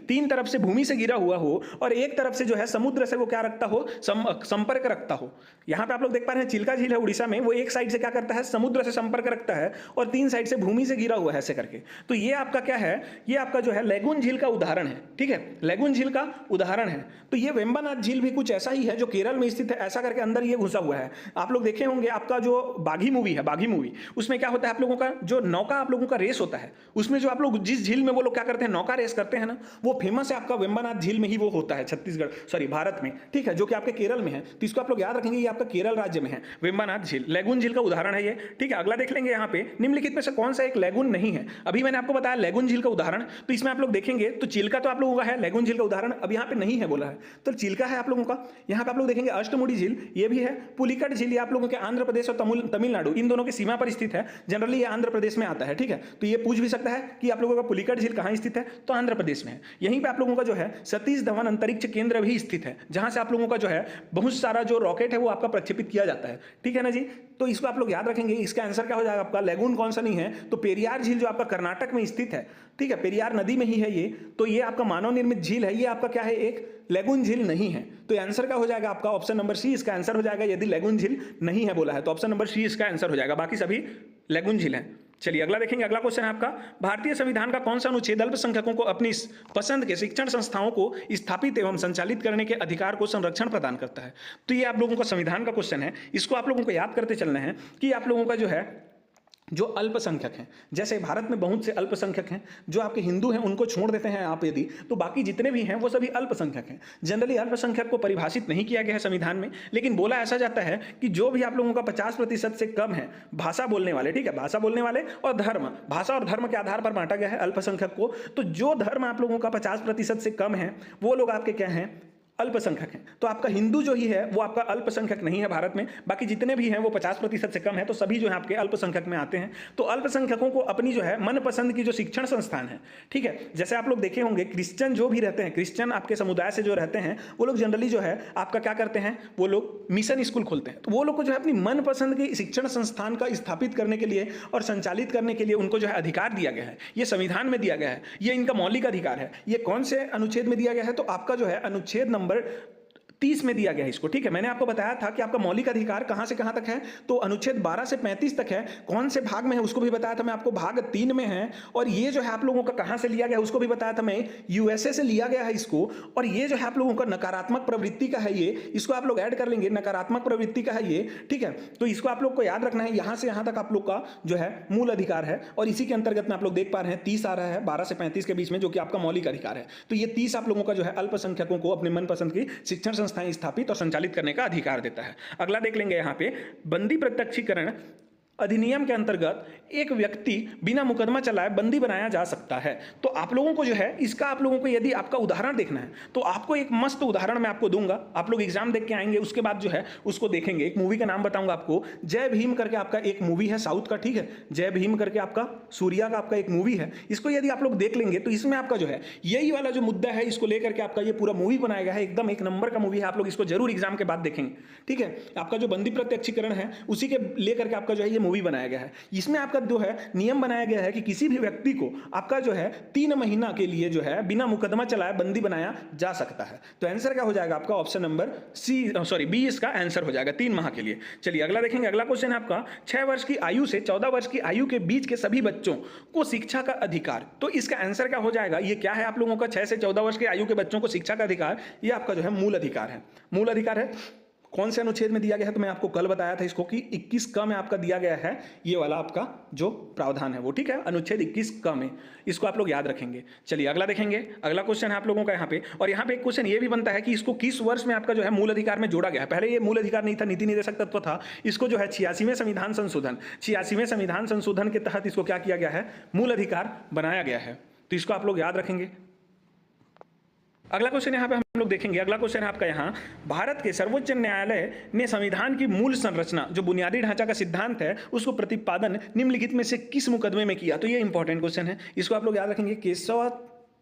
3 तरफ से भूमि से घिरा हुआ हो और एक तरफ से जो है समुद्र से वो क्या रखता हो, संपर्क रखता हो। यहाँ पे आप लोग देख पा रहे हैं चिल्का झील है उड़ीसा में, वो एक साइड से क्या करता है, समुद्र से संपर्क रखता है और 3 साइड से भूमि से घिरा हुआ है ऐसे करके। तो ये आपका क्या है, ये आपका जो है लैगून झील का उदाहरण है, ठीक है, लैगून झील का उदाहरण है। तो ये वेम्बनाड झील भी कुछ ऐसा ही है जो केरल में स्थित है, ऐसा करके अंदर ये घुसा हुआ है। आप लोग देखे होंगे आपका जो बाघी मूवी है, बाघी मूवी, उसमें क्या होता है आप लोगों का जो नौका आप लोगों का रेस होता है, उसमें जो आप लोग जिस झील में वो लोग क्या करते हैं, नौका रेस करते हैं ना, वो फेमस है आपका वेम्बनाथ झील में ही वो होता है, छत्तीसगढ़ सॉरी भारत में, ठीक है, जो कि आपके केरल में है। तो इसको आप लोग याद रखेंगे, ये आपका केरल राज्य में है वेम्बनाथ झील। लैगून झील का उदाहरण है ये, ठीक है। अगला देख लेंगे यहाँ पे, निम्नलिखित में से कौन सा एक लैगून नहीं है। अभी मैंने आपको बताया लैगून झील का उदाहरण, तो इसमें आप लोग देखेंगे तो चिल्का तो आप लोगों का है, लैगून झील का उदाहरण अब यहाँ पे नहीं है बोला है, तो चिल्का है आप लोगों का। यहाँ पे आप लोग देखेंगे अष्टमुडी झील, ये भी है। पुलिकट झील ये आप लोगों के आंध्र प्रदेश और तमिलनाडु इन दोनों की सीमा पर स्थित है, जनरली ये आंध्र प्रदेश में आता है, ठीक है। तो ये पूछ भी सकता है कि आप लोगों का पुलिकट झील कहाँ स्थित है, तो आंध्र प्रदेश में है। यहीं पे आप लोगों का जो है सतीश धवन अंतरिक्ष केंद्र भी स्थित है, जहां से आप लोगों का जो है बहुत सारा जो रॉकेट है वो आपका प्रक्षेपित किया जाता है, ठीक है ना जी। तो इसको आप लोग याद रखेंगे। इसका आंसर क्या हो जाएगा आपका, लैगून कौन सा नहीं है, तो पेरियार झील जो आपका कर्नाटक में स्थित है, ठीक है, पेरियार नदी में ही है ये, तो ये आपका मानव निर्मित झील है, ये आपका क्या है, एक लैगून झील नहीं है। तो आंसर क्या हो जाएगा आपका, ऑप्शन नंबर सी इसका आंसर हो जाएगा। यदि लैगून झील नहीं है बोला है तो ऑप्शन नंबर सी इसका आंसर हो जाएगा, बाकी सभी लैगून झील है। चलिए अगला देखेंगे। अगला क्वेश्चन है आपका, भारतीय संविधान का कौन सा अनुच्छेद अल्पसंख्यकों को अपनी पसंद के शिक्षण संस्थाओं को स्थापित एवं संचालित करने के अधिकार को संरक्षण प्रदान करता है। तो ये आप लोगों का संविधान का क्वेश्चन है, इसको आप लोगों को याद करते चलना है कि आप लोगों का जो है जो अल्पसंख्यक हैं, जैसे भारत में बहुत से अल्पसंख्यक हैं, जो आपके हिंदू हैं उनको छोड़ देते हैं आप यदि, तो बाकी जितने भी हैं वो सभी अल्पसंख्यक हैं। जनरली अल्पसंख्यक को परिभाषित नहीं किया गया है संविधान में, लेकिन बोला ऐसा जाता है कि जो भी आप लोगों का 50% से कम है भाषा बोलने वाले, ठीक है, भाषा बोलने वाले और धर्म, भाषा और धर्म के आधार पर बांटा गया है अल्पसंख्यक को। तो जो धर्म आप लोगों का 50% से कम है वो लोग आपके क्या हैं, अल्पसंख्यक हैं। तो आपका हिंदू जो ही है वो आपका अल्पसंख्यक नहीं है भारत में, बाकी जितने भी हैं वो 50% से कम है, तो सभी जो है आपके अल्पसंख्यक में आते हैं। तो अल्पसंख्यकों को अपनी जो है मनपसंद की जो शिक्षण संस्थान है, ठीक है, जैसे आप लोग देखे होंगे क्रिश्चियन जो भी रहते हैं, क्रिश्चियन आपके समुदाय से जो रहते हैं वो लोग जनरली जो है आपका क्या करते हैं, वो लोग मिशन स्कूल खोलते हैं। तो वो लोग को जो है अपनी मनपसंद की शिक्षण संस्थान का स्थापित करने के लिए और संचालित करने के लिए उनको जो है अधिकार दिया गया है, ये संविधान में दिया गया है, ये इनका मौलिक अधिकार है। ये कौन से अनुच्छेद में दिया गया है, तो आपका जो है अनुच्छेद नंबर 30 में दिया गया है इसको, ठीक है। मैंने आपको बताया था कि आपका मौलिक अधिकार कहां से कहां तक है, तो अनुच्छेद 12 से 35 तक है। कौन से भाग में है उसको भी बताया था मैं आपको, भाग 3 में है। और ये जो है आप लोगों का कहां से लिया गया उसको भी बताया था मैं, यूएसए से लिया गया है इसको। और ये जो है आप लोगों का नकारात्मक प्रवृत्ति का है, ये इसको आप लोग ऐड कर लेंगे, नकारात्मक प्रवृत्ति का है ये, ठीक है। तो इसको आप लोग को याद रखना है, यहां से यहां तक आप लोग का जो है मूल अधिकार है। और इसी के अंतर्गत में आप लोग देख पा रहे हैं 30 आ रहा है 12 से 35 के बीच में, जो कि आपका मौलिक अधिकार है। तो ये 30 आप लोगों का जो है अल्पसंख्यकों को अपने मनपसंद की शिक्षण संस्थाएं स्थापित और संचालित करने का अधिकार देता है। अगला देख लेंगे यहाँ पे, बंदी प्रत्यक्षीकरण अधिनियम के अंतर्गत एक व्यक्ति बिना मुकदमा चलाए बंदी बनाया जा सकता है। तो आप लोगों को जो है इसका आप लोगों को यदि आपका उदाहरण देखना है तो आपको एक मस्त उदाहरण मैं आपको दूंगा, आप लोग एग्जाम देख के आएंगे, उसके बाद जो है उसको देखेंगे। एक मूवी का नाम बताऊंगा आपको, जय भीम करके आपका एक मूवी है साउथ का, ठीक है, जय भीम करके आपका सूर्या का आपका एक मूवी है। इसको यदि आप लोग देख लेंगे तो इसमें आपका जो है यही वाला जो मुद्दा है इसको लेकर के आपका ये पूरा मूवी बनाया गया है, एकदम एक नंबर का मूवी है। आप लोग इसको जरूर एग्जाम के बाद देखेंगे, ठीक है। आपका जो बंदी प्रत्यक्षीकरण है उसी के लेकर के आपका जो है ये मूवी बनाया गया है। इसमें आपका जो है नियम बनाया गया है कि किसी भी व्यक्ति को आपका जो है 3 महीना के लिए जो है बिना मुकदमा चलाए बंदी बनाया जा सकता है। तो आंसर क्या हो जाएगा आपका, ऑप्शन नंबर बी इसका आंसर हो जाएगा, 3 माह के लिए। चलिए अगला देखेंगे। अगला क्वेश्चन है आपका, 6 वर्ष की आयु से 14 वर्ष की आयु के बीच के सभी बच्चों को शिक्षा का अधिकार। तो इसका आंसर क्या हो जाएगा, ये क्या है आप लोगों का, 6 से 14 वर्ष की आयु के बच्चों को शिक्षा का अधिकार, ये आपका जो है मूल अधिकार है। मूल अधिकार है कौन से अनुच्छेद में दिया गया है, तो मैं आपको कल बताया था इसको कि 21 क में आपका दिया गया है ये वाला आपका जो प्रावधान है वो, ठीक है, अनुच्छेद 21 क में। इसको आप लोग याद रखेंगे। चलिए अगला देखेंगे। अगला क्वेश्चन है आप लोगों का यहाँ पे, और यहाँ पे एक क्वेश्चन ये भी बनता है कि इसको किस वर्ष में आपका जो है मूल अधिकार में जोड़ा गया है। पहले ये मूल अधिकार नहीं था, नीति निर्देशक तत्व था। इसको जो है 86वें संविधान संशोधन के तहत इसको क्या किया गया है, मूल अधिकार बनाया गया है। तो इसको आप लोग याद रखेंगे। अगला क्वेश्चन यहाँ पे हम लोग देखेंगे। अगला क्वेश्चन है आपका यहाँ, भारत के सर्वोच्च न्यायालय ने संविधान की मूल संरचना जो बुनियादी ढांचा का सिद्धांत है उसको प्रतिपादन निम्नलिखित में से किस मुकदमे में किया। तो ये इंपॉर्टेंट क्वेश्चन है, इसको आप लोग याद रखेंगे।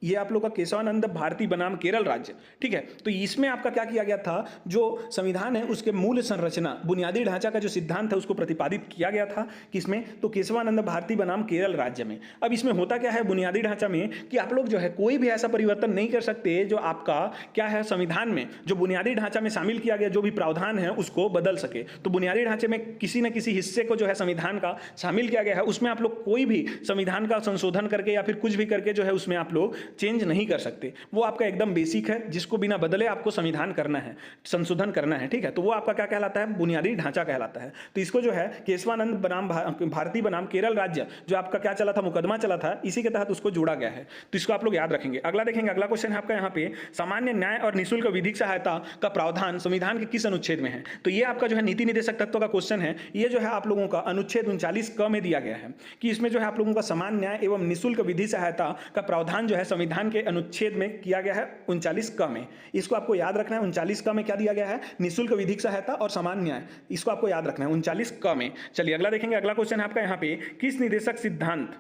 ये आप लोग का केशवानंद भारती बनाम केरल राज्य, ठीक है। तो इसमें आपका क्या किया गया था, जो संविधान है उसके मूल संरचना बुनियादी ढांचा का जो सिद्धांत है उसको प्रतिपादित किया गया था किसमें, तो केशवानंद भारती बनाम केरल राज्य में। अब इसमें होता क्या है बुनियादी ढांचा में कि आप लोग जो है कोई भी ऐसा परिवर्तन नहीं कर सकते जो आपका क्या है संविधान में जो बुनियादी ढांचा में शामिल किया गया जो भी प्रावधान है उसको बदल सके। तो बुनियादी ढांचे में किसी न किसी हिस्से को जो है संविधान का शामिल किया गया है, उसमें आप लोग कोई भी संविधान का संशोधन करके या फिर कुछ भी करके जो है उसमें आप लोग चेंज नहीं कर सकते। वो आपका एकदम बेसिक है, जिसको बिना बदले आपको संविधान करना है, संशोधन करना है, ठीक है। तो वो आपका क्या कहलाता है, बुनियादी ढांचा कहलाता है। तो इसको जो है केशवानंद बनाम भारती बनाम केरल राज्य जो आपका क्या चला था, मुकदमा चला था, इसी के तहत उसको जोड़ा गया है। तो इसको आप लोग याद रखेंगे। अगला देखेंगे, अगला क्वेश्चन है आपका यहाँ पे, सामान्य न्याय और निःशुल्क विधिक सहायता का प्रावधान संविधान के किस अनुच्छेद में है। तो ये आपका जो है नीति निदेशक तत्व का क्वेश्चन है। ये जो है आप लोगों का अनुच्छेद 39 क में दिया गया है कि इसमें जो है आप लोगों का समान न्याय एवं निःशुल्क विधि सहायता का प्रावधान जो है संविधान के अनुच्छेद में किया गया है 39 क में। इसको आपको याद रखना है। 39 क में क्या दिया गया है, निःशुल्क विधिक सहायता और समान न्याय, इसको आपको याद रखना है 39 क में। चलिए अगला देखेंगे। अगला क्वेश्चन है आपका यहाँ पे, किस निदेशक सिद्धांत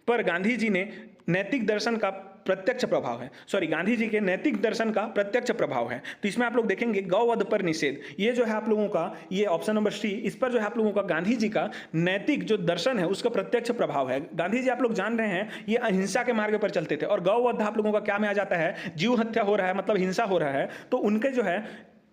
पर गांधी जी ने नैतिक दर्शन का प्रत्यक्ष प्रभाव है, गांधी जी के नैतिक दर्शन का प्रत्यक्ष प्रभाव है। तो इसमें आप लोग देखेंगे गौवध पर निषेध, ये जो है आप लोगों का, ये ऑप्शन नंबर सी, इस पर जो है आप लोगों का गांधी जी का नैतिक जो दर्शन है उसका प्रत्यक्ष प्रभाव है। गांधी जी आप लोग जान रहे हैं ये अहिंसा के मार्ग पर चलते थे, और गौवध आप लोगों का क्या में आ जाता है, जीव हत्या हो रहा है, मतलब हिंसा हो रहा है। तो उनके जो है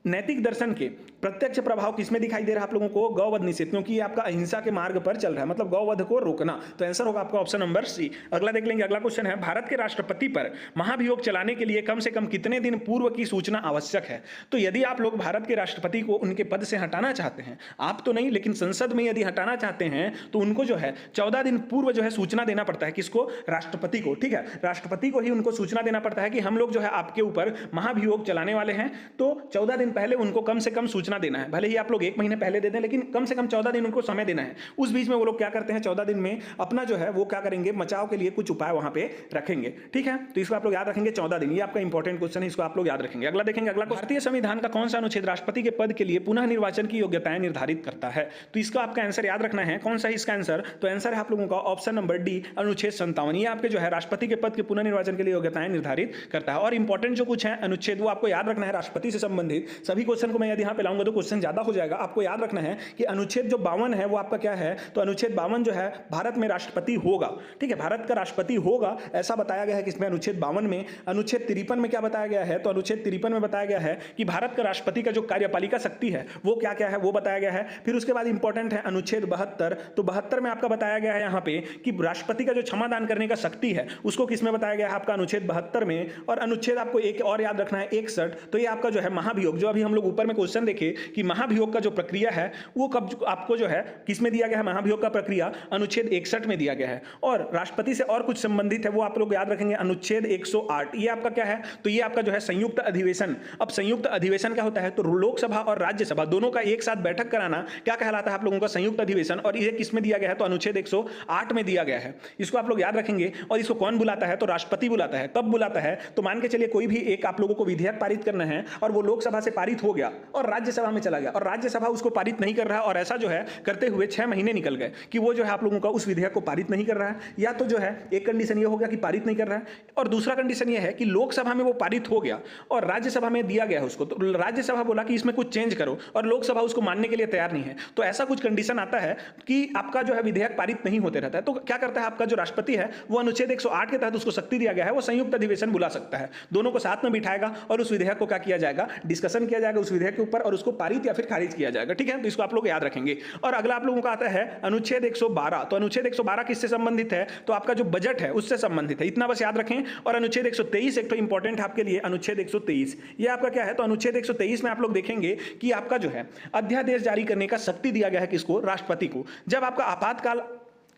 नैतिक दर्शन के प्रत्यक्ष प्रभाव किसमें दिखाई दे रहा है आप लोगों को, गौवध निषेध, क्योंकि ये आपका अहिंसा के मार्ग पर चल रहा है, मतलब गौवध को रोकना। तो आंसर होगा आपका ऑप्शन नंबर सी। अगला देख लेंगे। अगला क्वेश्चन है, भारत के राष्ट्रपति पर महाभियोग चलाने के लिए कम से कम कितने दिन पूर्व की सूचना आवश्यक है। तो यदि आप लोग भारत के राष्ट्रपति को उनके पद से हटाना चाहते हैं, आप तो नहीं, लेकिन संसद में यदि हटाना चाहते हैं तो उनको जो है 14 दिन पूर्व जो है सूचना देना पड़ता है। किसको, राष्ट्रपति को, ठीक है। राष्ट्रपति को ही उनको सूचना देना पड़ता है कि हम लोग जो है आपके ऊपर महाभियोग चलाने वाले हैं। तो 14 दिन पहले उनको कम से कम सूचना देना है। भले ही आप लोग 1 महीने पहले दे दें, लेकिन कम से कम 14 दिन उनको समय देना है। उस बीच में वो लोग क्या करते हैं, 14 दिन में अपना जो है वो क्या करेंगे, बचाव के लिए कुछ उपाय वहां पे रखेंगे, ठीक है। तो इसको आप लोग याद रखेंगे 14 दिन, ये आपका इंपॉर्टेंट क्वेश्चन है, इसको आप लोग याद रखेंगे। अगला देखेंगे। अगला, भारतीय संविधान का कौन सा अनुच्छेद राष्ट्रपति के पद के लिए पुनः निर्वाचन की योग्यताएं निर्धारित करता है। तो इसका आपका आंसर याद रखना है। कौन सा है इसका आंसर, तो आंसर है आप लोगों का ऑप्शन नंबर डी, अनुच्छेद 57। ये आपके जो है राष्ट्रपति के पद के पुनः निर्वाचन के लिए योग्यताएं निर्धारित करता है। और इंपॉर्टेंट जो कुछ है अनुच्छेद वो आपको याद रखना है। राष्ट्रपति से संबंधित सभी क्वेश्चन को मैं यदि यहाँ पे लाऊंगा तो क्वेश्चन ज्यादा हो जाएगा। आपको याद रखना है कि अनुच्छेद जो 52 है वो आपका क्या है, तो अनुच्छेद 52 जो है भारत में राष्ट्रपति होगा, ठीक है, भारत का राष्ट्रपति होगा, ऐसा बताया गया है कि इसमें अनुच्छेद 52 में। अनुच्छेद 53 में क्या बताया गया है, तो अनुच्छेद 53 में बताया गया है कि भारत का राष्ट्रपति का जो कार्यपालिका शक्ति है वो क्या क्या है वो बताया गया है। फिर उसके बाद इंपॉर्टेंट है अनुच्छेद 72। तो 72 में आपका बताया गया है यहाँ पे कि राष्ट्रपति का जो क्षमादान करने का शक्ति है उसको किसमें बताया गया है, आपका अनुच्छेद 72 में। और अनुच्छेद आपको एक और याद रखना है 61। तो ये आपका जो है महाभियोग, जो अभी हम लोग ऊपर में क्वेश्चन देखे कि महाभियोग का जो प्रक्रिया है वो कब आपको जो है किसमें दिया गया है, महाभियोग का प्रक्रिया अनुच्छेद 61 में दिया गया है। और राष्ट्रपति से और कुछ संबंधित है वो आप लोग याद रखेंगे अनुच्छेद 108। ये आपका क्या है, तो ये आपका जो है संयुक्त अधिवेशन। अब संयुक्त अधिवेशन क्या होता है, तो लोकसभा और राज्यसभा दोनों का एक साथ बैठक कराना क्या कहलाता है आप लोगों का, संयुक्त अधिवेशन। और ये किसमें दिया गया है, तो अनुच्छेद 108 में दिया गया है। इसको आप लोग याद रखेंगे। और इसको कौन बुलाता है, तो राष्ट्रपति बुलाता है। कब बुलाता है, तो मान के चलिए कोई भी एक आप लोगों को विधेयक पारित करना है और वो लोकसभा से पारित हो गया और राज्यसभा में चला गया और राज्यसभा उसको पारित नहीं कर रहा, और ऐसा जो है करते हुए 6 महीने निकल गए कि वो जो है आप लोगों का उस विधेयक को पारित नहीं कर रहा है। या तो जो है एक कंडीशन ये हो गया कि पारित नहीं कर रहा है, और दूसरा कंडीशन ये है कि लोकसभा में वो पारित हो गया और राज्यसभा में दिया गया है उसको, तो राज्यसभा बोला कि इसमें कुछ चेंज करो और लोकसभा उसको मानने के लिए तैयार नहीं है। तो ऐसा कुछ कंडीशन आता है कि आपका जो है विधेयक पारित नहीं होते रहता है। तो क्या करता है आपका जो राष्ट्रपति है वो अनुच्छेद 108 के तहत उसको शक्ति दिया गया है, वो संयुक्त अधिवेशन बुला सकता है, दोनों को साथ में बिठाएगा और उस विधेयक को क्या किया जाएगा, डिस्कशन किया जाएगा उस विधेयक के ऊपर और उसको पारित या फिर खारिज किया जाएगा, ठीक है। तो इसको आप लोग याद रखेंगे। और अगला आप लोगों का आता है अनुच्छेद 112। तो अनुच्छेद 112 किससे संबंधित है, तो आपका जो बजट है उससे संबंधित है, इतना बस याद रखें। और अनुच्छेद 123 एक तो इंपॉर्टेंट है आपके लिए, अनुच्छेद 123 ये आपका क्या है, तो अनुच्छेद 123 में आप लोग देखेंगे कि आपका जो है अध्यादेश जारी करने का शक्ति दिया गया है किसको, राष्ट्रपति को। जब आपका आपातकाल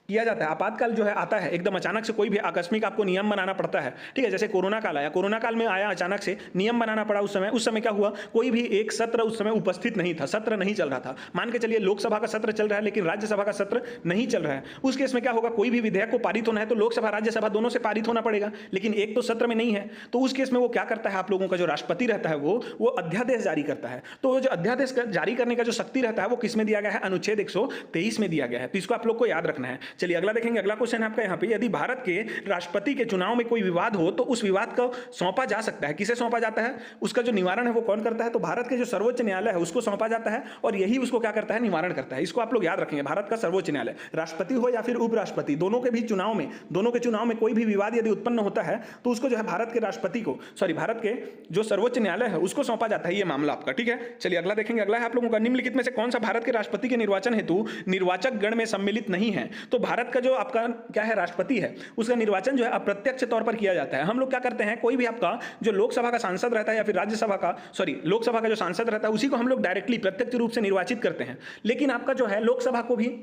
किया जाता है, आपातकाल जो है आता है एकदम अचानक से, कोई भी आकस्मिक आपको नियम बनाना पड़ता है, ठीक है। जैसे कोरोना काल आया, कोरोना काल में आया अचानक से नियम बनाना पड़ा। उस समय क्या हुआ, कोई भी एक सत्र उस समय उपस्थित नहीं था, सत्र नहीं चल रहा था। मान के चलिए लोकसभा का सत्र चल रहा है लेकिन राज्यसभा का सत्र नहीं चल रहा है। उस केस में क्या होगा, कोई भी विधेयक को पारित होना है तो लोकसभा राज्यसभा दोनों से पारित होना पड़ेगा, लेकिन एक तो सत्र में नहीं है। तो उस केस में वो क्या करता है, आप लोगों का जो राष्ट्रपति रहता है वो अध्यादेश जारी करता है। तो जो अध्यादेश जारी करने का जो शक्ति रहता है वो किसमें दिया गया है, अनुच्छेद 123 में दिया गया है। तो इसको आप लोग को याद रखना है। चलिए अगला देखेंगे। अगला क्वेश्चन है आपका यहाँ पे, यदि भारत के राष्ट्रपति के चुनाव में कोई विवाद हो तो उस विवाद को सौंपा जा सकता है, किसे सौंपा जाता है, उसका जो निवारण है वो कौन करता है, तो भारत के जो सर्वोच्च न्यायालय है उसको सौंपा जाता है और यही उसको क्या करता है, निवारण करता है। इसको आप लोग याद रखेंगे। भारत का सर्वोच्च न्यायालय, राष्ट्रपति हो या फिर उपराष्ट्रपति, दोनों के भी चुनाव में, दोनों के चुनाव में कोई भी विवाद यदि उत्पन्न होता है तो उसको जो है भारत के राष्ट्रपति को, भारत के जो सर्वोच्च न्यायालय है उसको सौंपा जाता है ये मामला आपका, ठीक है। चलिए अगला देखेंगे। अगला है आप लोगों का, निम्नलिखित में से कौन सा भारत के राष्ट्रपति के निर्वाचन हेतु निर्वाचक गण में सम्मिलित नहीं है। तो भारत का जो आपका क्या है राष्ट्रपति है उसका निर्वाचन जो है अप्रत्यक्ष तौर पर किया जाता है। हम लोग क्या करते हैं, कोई भी आपका जो लोकसभा का सांसद रहता है या फिर राज्यसभा का लोकसभा का जो सांसद रहता है उसी को हम लोग डायरेक्टली प्रत्यक्ष रूप से निर्वाचित करते हैं। लेकिन आपका जो है लोकसभा को भी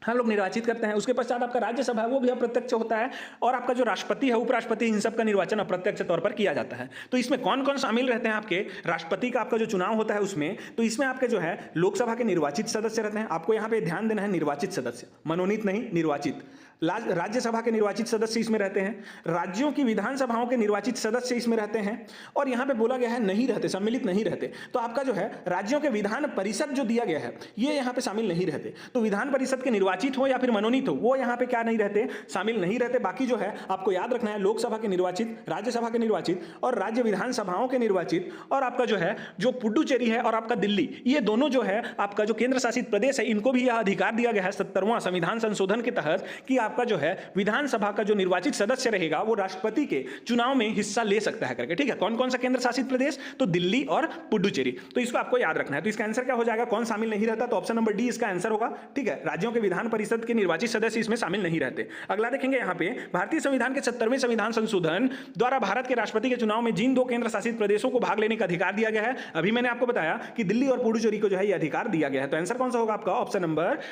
हम लोग निर्वाचित करते हैं, उसके पश्चात आपका राज्यसभा है वो भी अप्रत्यक्ष होता है, और आपका जो राष्ट्रपति है उपराष्ट्रपति इन सब का निर्वाचन अप्रत्यक्ष तौर पर किया जाता है। तो इसमें कौन कौन शामिल रहते हैं आपके राज्यपति का आपका जो चुनाव होता है उसमें, तो इसमें आपके जो है लोकसभा के निर्वाचित सदस्य रहते हैं। आपको यहाँ पे ध्यान देना है, निर्वाचित सदस्य, मनोनीत नहीं, निर्वाचित। राज्यसभा के निर्वाचित सदस्य इसमें रहते हैं, राज्यों की विधानसभाओं के निर्वाचित सदस्य इसमें रहते हैं, और यहाँ पे बोला गया है नहीं रहते, सम्मिलित नहीं रहते। तो आपका जो है राज्यों के विधान परिषद जो दिया गया है ये यहाँ पे शामिल नहीं रहते। तो विधान परिषद के निर्वाचित हो या फिर मनोनीत हो वो यहाँ पे क्या नहीं रहते, शामिल नहीं रहते। बाकी जो है आपको याद रखना है, लोकसभा के निर्वाचित, राज्यसभा के निर्वाचित और राज्य विधानसभाओं के निर्वाचित, और आपका जो है जो पुडुचेरी है और आपका दिल्ली, ये दोनों जो है आपका जो केंद्र शासित प्रदेश है इनको भी यह अधिकार दिया गया है 70वां संविधान संशोधन के तहत कि आपका जो है विधानसभा का जो निर्वाचित सदस्य रहेगा वो राष्ट्रपति के चुनाव में हिस्सा ले सकता है करके। ठीक है, कौन कौन सा केंद्र शासित प्रदेश, तो दिल्ली और पुडुचेरी। तो इसको आपको याद रखना है। तो इसका आंसर क्या हो जाएगा, कौन शामिल नहीं रहता, तो ऑप्शन नंबर डी इसका आंसर होगा। ठीक है, राज्यों के विधान परिषद के निर्वाचित सदस्य इसमें शामिल नहीं रहते। अगला देखेंगे यहाँ पे, भारतीय संविधान के 70वें संविधान संशोधन द्वारा भारत के राष्ट्रपति के चुनाव में जिन दो केंद्र शासित प्रदेशों को भाग लेने का अधिकार दिया गया है, अभी मैंने आपको बताया कि दिल्ली और पुडुचेरी को जो है ये अधिकार दिया गया है। तो आंसर कौन सा होगा आपका, ऑप्शन नंबर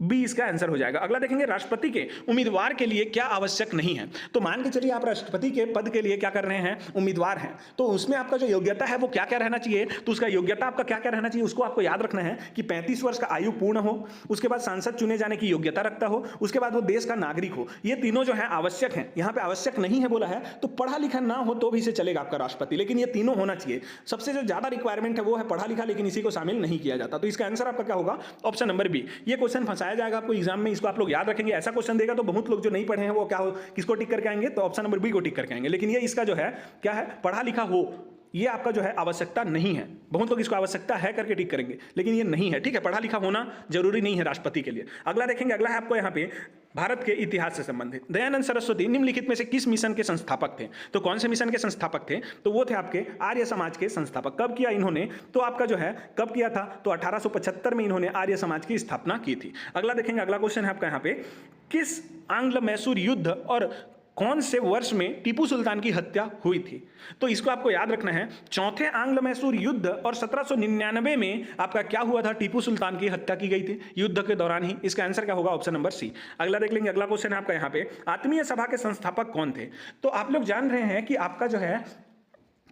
बी इसका आंसर हो जाएगा। अगला देखेंगे, राष्ट्रपति के उम्मीदवार के लिए क्या आवश्यक नहीं है। तो मान के चलिए आप राष्ट्रपति के पद के लिए क्या कर रहे हैं, उम्मीदवार हैं, तो उसमें आपका जो योग्यता है वो क्या क्या रहना चाहिए, तो उसका योग्यता आपका क्या क्या रहना चाहिए उसको आपको याद रखना है कि 35 वर्ष का आयु पूर्ण हो, उसके बाद सांसद चुने जाने की योग्यता रखता हो, उसके बाद वो देश का नागरिक हो। ये तीनों जो है आवश्यक है। यहाँ पे आवश्यक नहीं है बोला है, तो पढ़ा लिखा ना हो तो भी से चलेगा आपका राष्ट्रपति, लेकिन ये तीनों होना चाहिए। सबसे जो ज्यादा रिक्वायरमेंट है वो है पढ़ा लिखा, लेकिन इसी को शामिल नहीं किया जाता। तो इसका आंसर आपका क्या होगा, ऑप्शन नंबर बी। ये क्वेश्चन फंसाया जाएगा आपको एग्जाम, इसको आप लोग याद रखेंगे। ऐसा क्वेश्चन देगा तो बहुत लोग जो नहीं पढ़े हैं वो क्या हो, किसको टिक करके आएंगे, तो ऑप्शन नंबर बी को टिक करके आएंगे। लेकिन ये इसका जो है क्या है, पढ़ा लिखा हो, ये आपका जो है आवश्यकता नहीं है। बहुत लोग इसको आवश्यकता है करके टिक करेंगे, लेकिन ये नहीं है। ठीक है, पढ़ा लिखा होना जरूरी नहीं है राष्ट्रपति के लिए। अगला देखेंगे, अगला है आपको यहाँ पे भारत के इतिहास से संबंधित। दयानंद सरस्वती निम्नलिखित में से किस मिशन के संस्थापक थे। तो कौन से मिशन के संस्थापक थे, तो वो थे आपके आर्य समाज के संस्थापक। कब किया इन्होंने, तो आपका जो है कब किया था, तो 1875 में इन्होंने आर्य समाज की स्थापना की थी। अगला देखेंगे, अगला क्वेश्चन है आपका यहाँ पे, किस आंग्ल मैसूर युद्ध और कौन से वर्ष में टीपू सुल्तान की हत्या हुई थी। तो इसको आपको याद रखना है, चौथे आंग्ल मैसूर युद्ध और 1799 में आपका क्या हुआ था, टीपू सुल्तान की हत्या की गई थी युद्ध के दौरान ही। इसका आंसर क्या होगा, ऑप्शन नंबर सी। अगला देख लेंगे, अगला क्वेश्चन है आपका यहाँ पे, आत्मीय सभा के संस्थापक कौन थे। तो आप लोग जान रहे हैं कि आपका जो है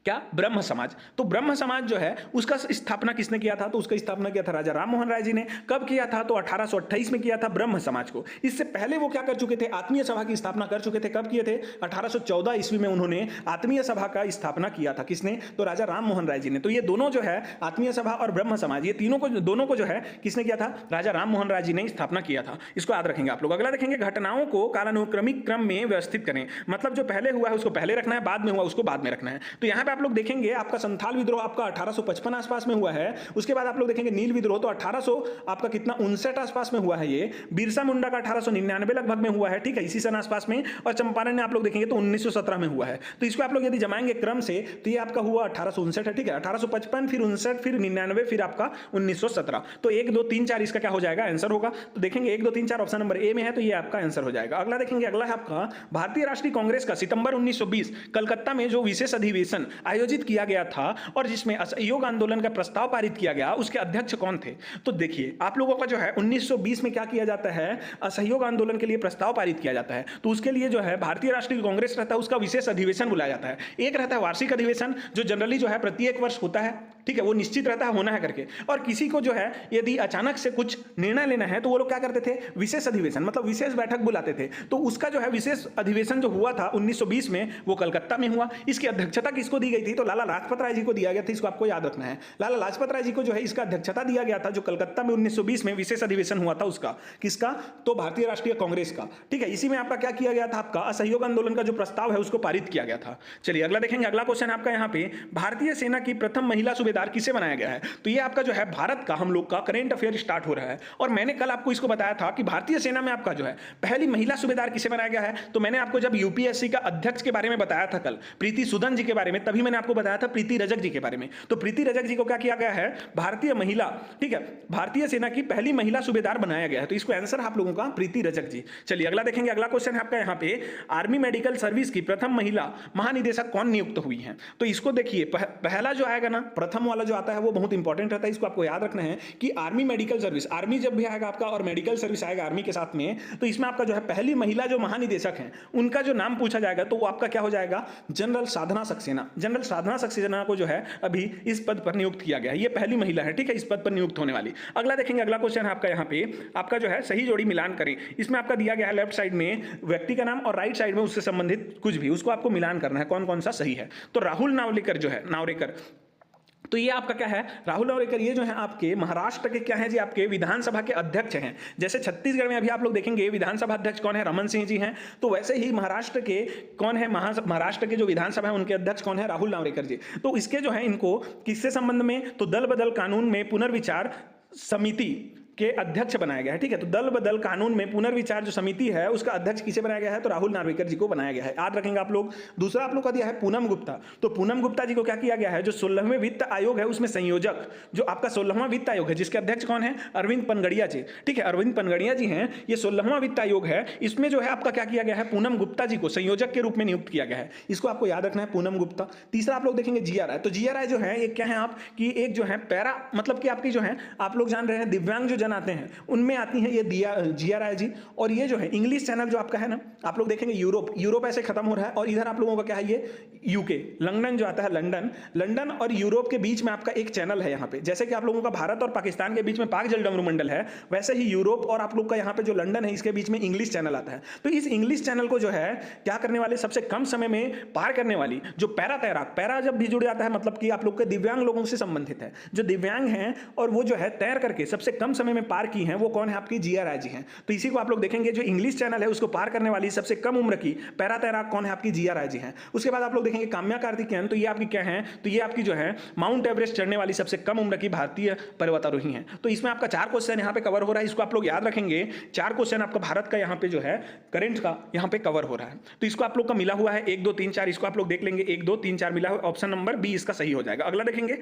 क्या, ब्रह्म समाज। तो ब्रह्म समाज जो है उसका स्थापना किसने किया था, तो उसका स्थापना किया था राजा राम मोहन राय जी ने। कब किया था, तो 1828 में किया था ब्रह्म समाज को। इससे पहले वो क्या कर चुके थे, आत्मीय सभा की स्थापना कर चुके थे। कब किए थे, 1814 ईस्वी में उन्होंने आत्मीय सभा का स्थापना किया था। किसने, तो राजा राम मोहन राय जी ने। तो ये दोनों जो है आत्मीय सभा और ब्रह्म समाज, ये दोनों को जो है किसने किया था, राजा राम मोहन राय जी ने स्थापना किया था। इसको याद रखेंगे आप लोग। अगला देखेंगे, घटनाओं को कालानुक्रमिक क्रम में व्यवस्थित करें। मतलब जो पहले हुआ है उसको पहले रखना है, बाद में हुआ उसको बाद में रखना है। तो यहाँ पे आप लोग देखेंगे आपका संथाल विद्रोह आपका 1855 आसपास में हुआ है। उसके बाद आप लोग देखेंगे नील विद्रोह, तो 1800 आपका कितना 59 आसपास में हुआ है। ये बिरसा मुंडा का 1899 लगभग में हुआ है। ठीक है, इसी सन आसपास में। और चंपारण ने आप लोग देखेंगे तो 1917 में हुआ है। तो इसको आप लोग यदि जमाएंगे क्रम से तो ये आपका हुआ 1859 है। ठीक है, 1855 फिर 59 फिर 99 फिर आपका 1917। तो 1 2 3 4 इसका क्या हो जाएगा, आंसर होगा। तो देखेंगे 1 2 3 4 ऑप्शन नंबर ए में है, तो ये आपका आंसर हो जाएगा। अगला देखेंगे, अगला है आपका भारतीय राष्ट्रीय कांग्रेस का सितंबर 1920 कलकत्ता में जो विशेष अधिवेशन आयोजित किया गया था और जिसमें असहयोग आंदोलन का प्रस्ताव पारित किया गया, उसके अध्यक्ष कौन थे। तो देखिए आप लोगों का जो है 1920 में क्या किया जाता है, असहयोग आंदोलन के लिए प्रस्ताव पारित किया जाता है। तो उसके लिए जो है भारतीय राष्ट्रीय कांग्रेस रहता है, उसका विशेष अधिवेशन बुलाया जाता है। एक रहता है वार्षिक अधिवेशन जो जनरली जो है प्रत्येक वर्ष होता है। ठीक है, वो निश्चित रहता है होना है करके। और किसी को जो है यदि अचानक से कुछ निर्णय लेना है तो वो लोग क्या करते थे, विशेष अधिवेशन मतलब विशेष बैठक बुलाते थे। तो उसका जो है विशेष अधिवेशन जो हुआ था 1920 में वो कलकत्ता में हुआ। इसकी अध्यक्षता किसको दी गई थी, तो लाला लाजपत राय जी को दिया गया था। इसको आपको याद रखना है, लाला लाजपत राय जी को जो है इसका अध्यक्षता दिया गया था, जो कलकत्ता में 1920 में विशेष अधिवेशन हुआ था उसका। किसका, तो भारतीय राष्ट्रीय कांग्रेस का। ठीक है, इसी में आपका क्या किया गया था, आपका असहयोग आंदोलन का जो प्रस्ताव है उसको पारित किया गया था। चलिए अगला देखेंगे, अगला क्वेश्चन आपका यहाँ पे, भारतीय सेना की प्रथम महिला सुबेदार सूबेदार किसे बनाया गया है? तो ये आपका जो है भारत का हम लोग का करंट अफेयर स्टार्ट हो रहा है। और मैंने कल आपको इसको बताया था कि भारतीय सेना में आपका जो है पहली महिला सूबेदार किसे बनाया गया है। तो मैंने आपको जब यूपीएससी का अध्यक्ष के बारे में बताया था कल, प्रीति सूदन जी के बारे में, तभी मैंने आपको बताया था प्रीति रजक जी के बारे में। तो प्रीति रजक जी को क्या किया गया है? भारतीय महिला, ठीक है, भारतीय सेना की पहली महिला सूबेदार बनाया गया है। तो इसको आंसर आप लोगों का प्रीति रजक जी। चलिए अगला देखेंगे। अगला क्वेश्चन है आपका यहाँ पे, आर्मी मेडिकल सर्विस की प्रथम महिला महानिदेशक कौन नियुक्त हुई है? तो इसको देखिए, पहला जो आएगा ना, प्रथम वाला जो आता है वो बहुत इंपॉर्टेंट रहता है। इसको आपको याद रखना है कि आर्मी मेडिकल सर्विस, आर्मी जब भी आएगा आपका और मेडिकल सर्विस आएगा आर्मी के साथ में, तो इसमें आपका जो है पहली महिला जो महानिदेशक है उनका जो नाम पूछा जाएगा तो वो आपका क्या हो जाएगा? जनरल साधना सक्सेना। जनरल साधना सक्सेना को जो है अभी इस पद पर नियुक्त किया गया है। ये पहली महिला है, ठीक है, इस पद पर नियुक्त होने वाली। अगला देखेंगे। अगला क्वेश्चन है आपका यहाँ पे, आपका जो है सही जोड़ी मिलान करें। इसमें आपका दिया गया है लेफ्ट साइड में व्यक्ति का नाम और राइट साइड में उससे संबंधित कुछ भी, उसको आपको मिलान करना है कौन कौन सा सही है। तो राहुल नावलेकर जो है, नावरेकर, तो ये आपका क्या है? राहुल नावरेकर ये जो है आपके महाराष्ट्र के क्या है जी? आपके विधानसभा के अध्यक्ष हैं। जैसे छत्तीसगढ़ में अभी आप लोग देखेंगे विधानसभा अध्यक्ष कौन है? रमन सिंह जी हैं। तो वैसे ही महाराष्ट्र के कौन है? महाराष्ट्र के जो विधानसभा है उनके अध्यक्ष कौन है? राहुल नावरेकर जी। तो इसके जो है इनको किससे संबंध में? तो दल बदल कानून में पुनर्विचार समिति के अध्यक्ष बनाया गया है, ठीक है। तो दल बदल कानून में पुनर्विचार जो समिति है उसका अध्यक्ष किसे बनाया गया है? तो राहुल नार्वेकर जी को बनाया गया है, याद रखेंगे आप लोग। दूसरा आप लोग का दिया है पूनम गुप्ता। तो पूनम गुप्ता जी को क्या किया गया है? जो 16वें वित्त आयोग है उसमें संयोजक, जो आपका 16वां वित्त आयोग है जिसके अध्यक्ष कौन है? अरविंद पनगड़िया जी, ठीक है, अरविंद पनगड़िया जी हैं। ये 16वां वित्त आयोग है, इसमें जो है आपका क्या किया गया है? पूनम गुप्ता जी को संयोजक के रूप में नियुक्त किया गया है। इसको आपको याद रखना है, पूनम गुप्ता। तीसरा आप लोग देखेंगे जीआरआई। तो जीआरआई जो है एक क्या है आप कि एक जो है पैरा, मतलब कि आपकी जो है आप लोग जान रहे हैं दिव्यांग जो जन आते हैं में आती है ये जीआरआई जी। और ये जो है इंग्लिश चैनल जो आपका है ना, आप लोग देखेंगे यूरोप ऐसे खत्म हो रहा है और इधर आप लोगों का क्या है? ये यूके, लंदन जो आता है, लंदन और यूरोप के बीच में आपका एक चैनल है यहाँ पे। जैसे कि आप लोगों का भारत और पाकिस्तान के बीच में पाक जलडमरू मंडल है, वैसे ही यूरोप और आप लोग का यहाँ पे जो लंदन है इसके बीच में इंग्लिश चैनल आता है। तो इस इंग्लिश चैनल को जो है क्या करने वाले? सबसे कम समय में पार करने वाली जो पैरा तैराक, पैरा जब भी जुड़ जाता है मतलब कि आप लोग के दिव्यांग लोगों से संबंधित है, जो दिव्यांग हैं और वो जो है तैर करके सबसे कम समय में पार की हैं, वो कौन है? आपकी जीआरआई जी हैं। तो इसी को आप लोग देखेंगे, जो इंग्लिश चैनल है उसको पार करने वाली सबसे कम उम्र की पैरा तैराक कौन है? आपकी जीआरआई जी हैं। उसके बाद आप लोग देखेंगे काम्या कार्तिकेयन। तो ये आपकी क्या है? तो ये आपकी जो है माउंट एवरेस्ट चढ़ने वाली सबसे कम उम्र की भारतीय पर्वतारोही हैं। तो इसमें आपका 4 क्वेश्चन यहाँ पे कवर हो रहा है, इसको आप लोग याद रखेंगे। 4 क्वेश्चन आपका भारत का यहाँ पे जो है करंट का यहाँ पे कवर हो रहा है। तो इसको आप लोग का मिला हुआ है 1 2 3 4, इसको आप लोग देख लेंगे 1 2 3 4 मिला हुआ, ऑप्शन नंबर बी इसका सही हो जाएगा। अगला देखेंगे,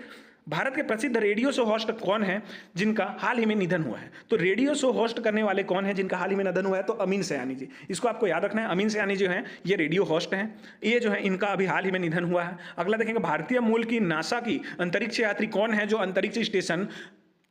भारत के प्रसिद्ध रेडियो शो होस्ट कौन है जिनका हाल ही में निधन हुआ है? तो रेडियो शो होस्ट करने वाले कौन है जिनका हाल ही में निधन हुआ है? तो अमीन सयानी जी। इसको आपको याद रखना है, अमीन सयानी जो है ये रेडियो होस्ट हैं, ये जो है इनका अभी हाल ही में निधन हुआ है। अगला देखेंगे, भारतीय मूल की नासा की अंतरिक्ष यात्री कौन है जो अंतरिक्ष स्टेशन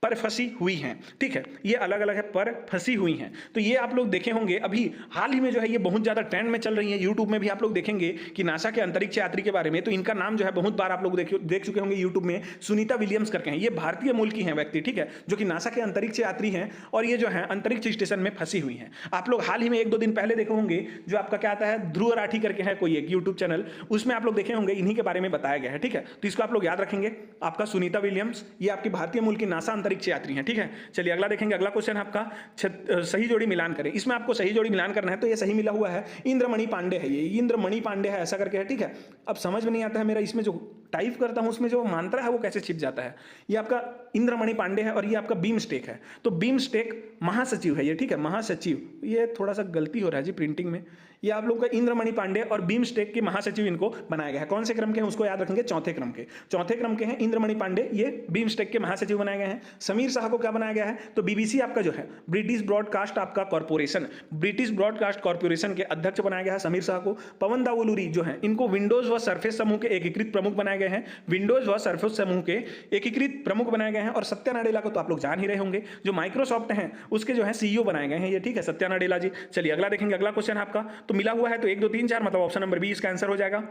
पर फंसी हुई हैं? ठीक है, ये अलग अलग है, पर फंसी हुई हैं। तो ये आप लोग देखे होंगे अभी हाल ही में जो है ये बहुत ज़्यादा ट्रेंड में चल रही है। यूट्यूब में भी आप लोग देखेंगे कि नासा के अंतरिक्ष यात्री के बारे में, तो इनका नाम जो है बहुत बार आप लोग देख चुके होंगे यूट्यूब में, सुनीता विलियम्स करके हैं। ये भारतीय मूल की हैं व्यक्ति, ठीक है, जो कि नासा के अंतरिक्ष यात्री हैं और ये जो है अंतरिक्ष स्टेशन में फंसी हुई हैं। आप लोग हाल ही में 1 2 दिन पहले देखे होंगे, जो आपका क्या आता है, ध्रुव राठी करके है कोई एक यूट्यूब चैनल, उसमें आप लोग देखे होंगे, इन्हीं के बारे में बताया गया है। ठीक है, तो इसको आप लोग याद रखेंगे। आपका सुनीता विलियम्स ये आपकी भारतीय मूल की नासा अंतरिक्ष यात्री हैं। ठीक है, चलिए अगला देखेंगे। अगला क्वेश्चन है आपका सही जोड़ी मिलान करें। इसमें आपको सही जोड़ी मिलान करना है, तो ये सही मिला हुआ है, इंद्रमणि पांडे है, ये इंद्रमणि पांडे है ऐसा करके है। ठीक है, अब समझ में नहीं आता है मेरा, इसमें जो टाइप करता हूं उसमें जो मात्रा है वो कैसे छिप जाता है। ये आपका इंद्रमणि पांडे है और ये आपका बीमस्टेक है। तो बीमस्टेक महासचिव है ये, ठीक है, महासचिव, ये थोड़ा सा गलती हो रहा है जी प्रिंटिंग में। ये आप लोग का इंद्रमणि पांडे और बीमस्टेक के महासचिव इनको बनाया गया है। कौन से क्रम के हैं उसको याद रखेंगे, चौथे क्रम के। चौथे क्रम के हैं इंद्रमणि पांडे, ये बीमस्टेक के महासचिव बनाए गए हैं। समीर शाह को क्या बनाया गया है, तो बीबीसी आपका जो है ब्रिटिश ब्रॉडकास्ट आपका कॉर्पोरेशन, ब्रिटिश ब्रॉडकास्ट कॉर्पोरेशन के अध्यक्ष बनाया गया है समीर शाह को। पवन दावुलूरी जो है इनको विंडोज व सरफेस समूह के एकीकृत प्रमुख बनाए गए हैं, विंडोज व सरफेस समूह के एकीकृत प्रमुख बनाए गए हैं। और सत्या नाडेला को तो आप लोग जान ही रहे होंगे, जो माइक्रोसॉफ्ट हैं उसके जो है सीईओ बनाए गए हैं ये। ठीक है, सत्या नाडेला जी। चलिए अगला देखेंगे। अगला क्वेश्चन आपका तो मिला हुआ है, तो 1 2 3 4 मतलब ऑप्शन नंबर बी इसका आंसर हो जाएगा।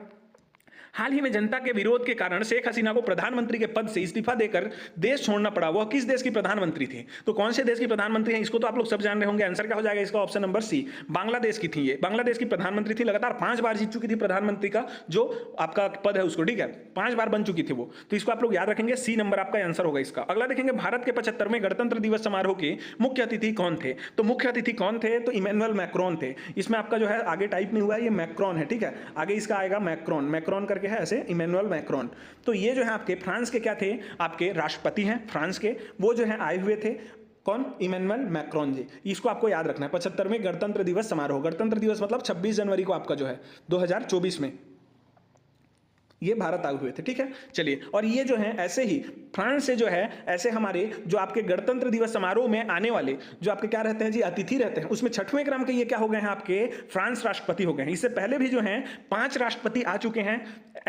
हाल ही में जनता के विरोध के कारण शेख हसीना को प्रधानमंत्री के पद से इस्तीफा देकर देश छोड़ना पड़ा। वह किस देश की प्रधानमंत्री थी? तो कौन से देश की प्रधानमंत्री हैं इसको तो आप लोग सब जान रहे होंगे। आंसर क्या हो जाएगा इसका, ऑप्शन नंबर सी, बांग्लादेश की थी। ये बांग्लादेश की प्रधानमंत्री थी, लगातार 5 बार जीत चुकी थी प्रधानमंत्री का जो आपका पद है उसको। ठीक है, 5 बार बन चुकी थी वो, तो इसको आप लोग याद रखेंगे, सी नंबर आपका आंसर होगा इसका। अगला देखेंगे, भारत के 75वें गणतंत्र दिवस समारोह के मुख्य अतिथि कौन थे? तो मुख्य अतिथि कौन थे, तो इमैनुअल मैक्रोन थे। इसमें आपका जो है आगे टाइप नहीं हुआ है, ये मैक्रोन है। ठीक है, आगे इसका आएगा मैक्रोन, मैक्रोन करके करके है ऐसे इमैनुअल मैक्रोन। तो ये जो है आपके फ्रांस के क्या थे, आपके राष्ट्रपति हैं फ्रांस के, वो जो है आए हुए थे। कौन? इमैनुअल मैक्रोन जी। इसको आपको याद रखना है। 75वें गणतंत्र दिवस समारोह, गणतंत्र दिवस मतलब 26 जनवरी को आपका जो है 2024 में ये भारत आए हुए थे। ठीक है, चलिए, और ये जो है ऐसे ही फ्रांस से जो है ऐसे हमारे जो आपके गणतंत्र दिवस समारोह में आने वाले जो आपके क्या रहते हैं जी, अतिथि रहते हैं, उसमें 6वें क्रम के ये क्या हो गए हैं, आपके फ्रांस राष्ट्रपति हो गए हैं। इससे पहले भी जो हैं 5 राष्ट्रपति आ चुके हैं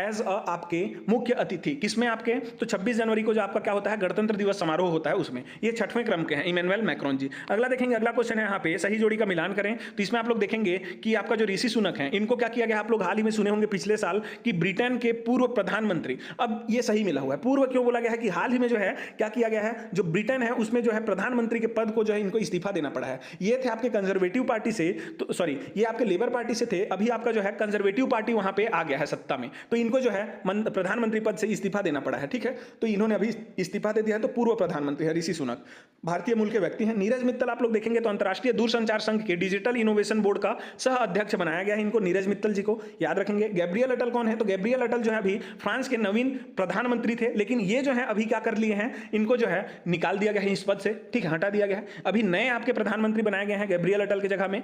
एज आपके मुख्य अतिथि। किसमें? आपके तो 26 जनवरी को जो आपका क्या होता है, गणतंत्र दिवस समारोह होता है, उसमें ये 6वें क्रम के हैं इमैनुअल मैक्रोन जी। अगला देखेंगे, अगला क्वेश्चन है यहाँ पे सही जोड़ी का मिलान करें। तो इसमें आप लोग देखेंगे कि आपका जो ऋषि सुनक है, इनको क्या किया गया, आप लोग हाल ही में सुने होंगे पिछले साल कि ब्रिटेन के पूर्व प्रधानमंत्री, अब ये सही मिला हुआ है, पूर्व क्यों बोला गया है कि हाल ही में जो है क्या किया गया है, जो ब्रिटेन है उसमें जो है प्रधानमंत्री के पद को जो है इनको इस्तीफा देना पड़ा है। ये थे आपके कंजर्वेटिव पार्टी से, तो सॉरी ये आपके लेबर पार्टी से थे, अभी आपका जो है कंजर्वेटिव पार्टी वहां पे आ गया है सत्ता में, तो इनको जो है प्रधानमंत्री पद से इस्तीफा देना पड़ा है। ठीक है, तो इन्होंने अभी इस्तीफा दे दिया है, तो पूर्व प्रधानमंत्री है ऋषि सुनक, भारतीय मूल के व्यक्ति हैं। नीरज मित्तल आप लोग देखेंगे तो अंतरराष्ट्रीय दूरसंचार संघ के डिजिटल इनोवेशन बोर्ड का सह अध्यक्ष बनाया गया है इनको, नीरज मित्तल जी को याद रखेंगे। गैब्रियल अटल कौन है, तो गैब्रियल अटल जो है अभी फ्रांस के नवीन प्रधानमंत्री थे, लेकिन ये जो है अभी क्या कर लिए हैं, इनको जो है निकाल दिया गया है इस पद से। ठीक है, हटा दिया गया है। अभी नए आपके प्रधानमंत्री बनाए गए हैं गैब्रियल अटल की जगह में।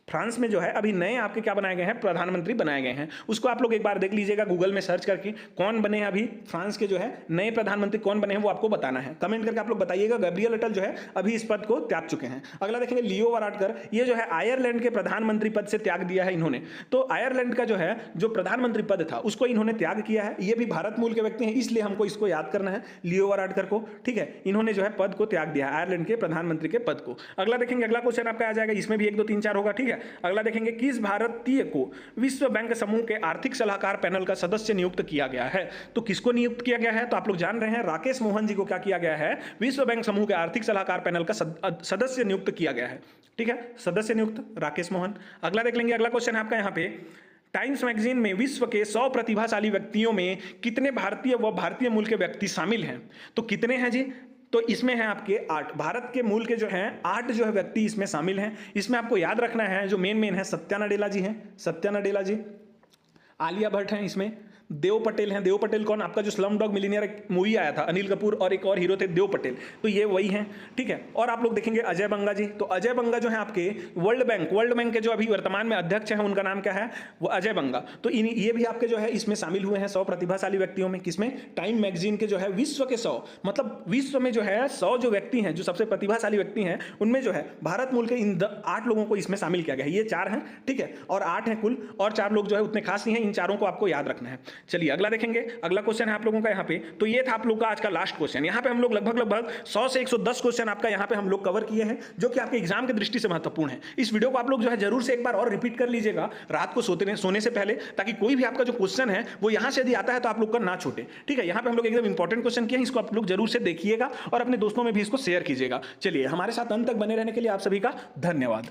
फ्रांस में जो है अभी नए आपके क्या बनाए गए हैं, प्रधानमंत्री बनाए गए हैं। उसको आप लोग एक बार देख लीजिएगा गूगल में सर्च करके, कौन बने हैं अभी फ्रांस के जो है नए प्रधानमंत्री कौन बने हैं, वो आपको बताना है। कमेंट करके आप लोग बताइएगा। गैब्रियल अटल जो है अभी इस पद को त्याग चुके हैं। अगला देखेंगे लियो वाराडकर, ये जो है आयरलैंड के प्रधानमंत्री पद से त्याग दिया है इन्होंने। तो आयरलैंड का जो है जो प्रधानमंत्री पद था उसको इन्होंने त्याग किया है। ये भी भारत मूल के व्यक्ति हैं, इसलिए हमको इसको याद करना है, लियो वाराडकर को। ठीक है, इन्होंने जो है पद को त्याग दिया है, आयरलैंड के प्रधानमंत्री के पद को। अगला देखेंगे, अगला क्वेश्चन आपका आ जाएगा, इसमें भी 1 2 3 4 होगा। ठीक है, अगला देखेंगे किस भारतीय को विश्व बैंक समूह के आर्थिक सलाहकार पैनल का सदस्य नियुक्त किया गया है। तो किसको नियुक्त किया गया है, तो आप लोग जान रहे हैं राकेश मोहन जी को क्या किया गया है, विश्व बैंक समूह के आर्थिक सलाहकार पैनल का सदस्य नियुक्त किया गया है। ठीक है, सदस्य नियुक्त राकेश मोहन। अगला देख लेंगे, अगला क्वेश्चन है आपका यहाँ पे, टाइम्स मैगजीन में विश्व के 100 प्रतिभाशाली व्यक्तियों में कितने भारतीय व भारतीय मूल के व्यक्ति शामिल हैं। तो कितने हैं जी, तो इसमें है आपके 8 भारत के मूल के जो हैं 8 जो है व्यक्ति इसमें शामिल हैं। इसमें आपको याद रखना है जो मेन है, सत्या नडेला जी हैं, सत्या नडेला जी, आलिया भट्ट हैं, इसमें देव पटेल हैं। देव पटेल कौन, आपका जो स्लम डॉग मिलियनेयर मूवी आया था, अनिल कपूर और एक और हीरो थे देव पटेल, तो ये वही हैं। ठीक है, और आप लोग देखेंगे अजय बंगा जी, तो अजय बंगा जो है आपके वर्ल्ड बैंक के जो अभी वर्तमान में अध्यक्ष हैं, उनका नाम क्या है, वो अजय बंगा। तो ये भी आपके जो है इसमें शामिल हुए हैं 100 प्रतिभाशाली व्यक्तियों में। किसमें, टाइम मैगजीन के जो है विश्व के 100, मतलब विश्व में जो है 100 जो व्यक्ति हैं जो सबसे प्रतिभाशाली व्यक्ति हैं, उनमें जो है भारत मूल के इन 8 लोगों को इसमें शामिल किया गया है। ये 4 हैं, ठीक है, और 8 हैं कुल, और 4 लोग जो है उतने खास नहीं है, इन चारों को आपको याद रखना है। चलिए अगला देखेंगे, अगला क्वेश्चन है आप लोगों का यहाँ पे, तो ये था आप लोगों का आज का लास्ट क्वेश्चन। यहाँ पे हम लोग लगभग 100 से 110 क्वेश्चन आपका यहाँ पे हम लोग कवर किए हैं, जो कि आपके एग्जाम की दृष्टि से महत्वपूर्ण है। इस वीडियो को आप लोग जो है जरूर से एक बार और रिपीट कर लीजिएगा रात को सोने से पहले, ताकि कोई भी आपका जो क्वेश्चन है वो यहाँ से यदि आता है तो आप लोग का ना छूटे। ठीक है, यहाँ पे हम लोग एकदम इंपॉर्टेंट क्वेश्चन किए हैं, इसको आप लोग जरूर से देखिएगा और अपने दोस्तों में भी इसको शेयर कीजिएगा। चलिए, हमारे साथ अंत तक बने रहने के लिए आप सभी का धन्यवाद।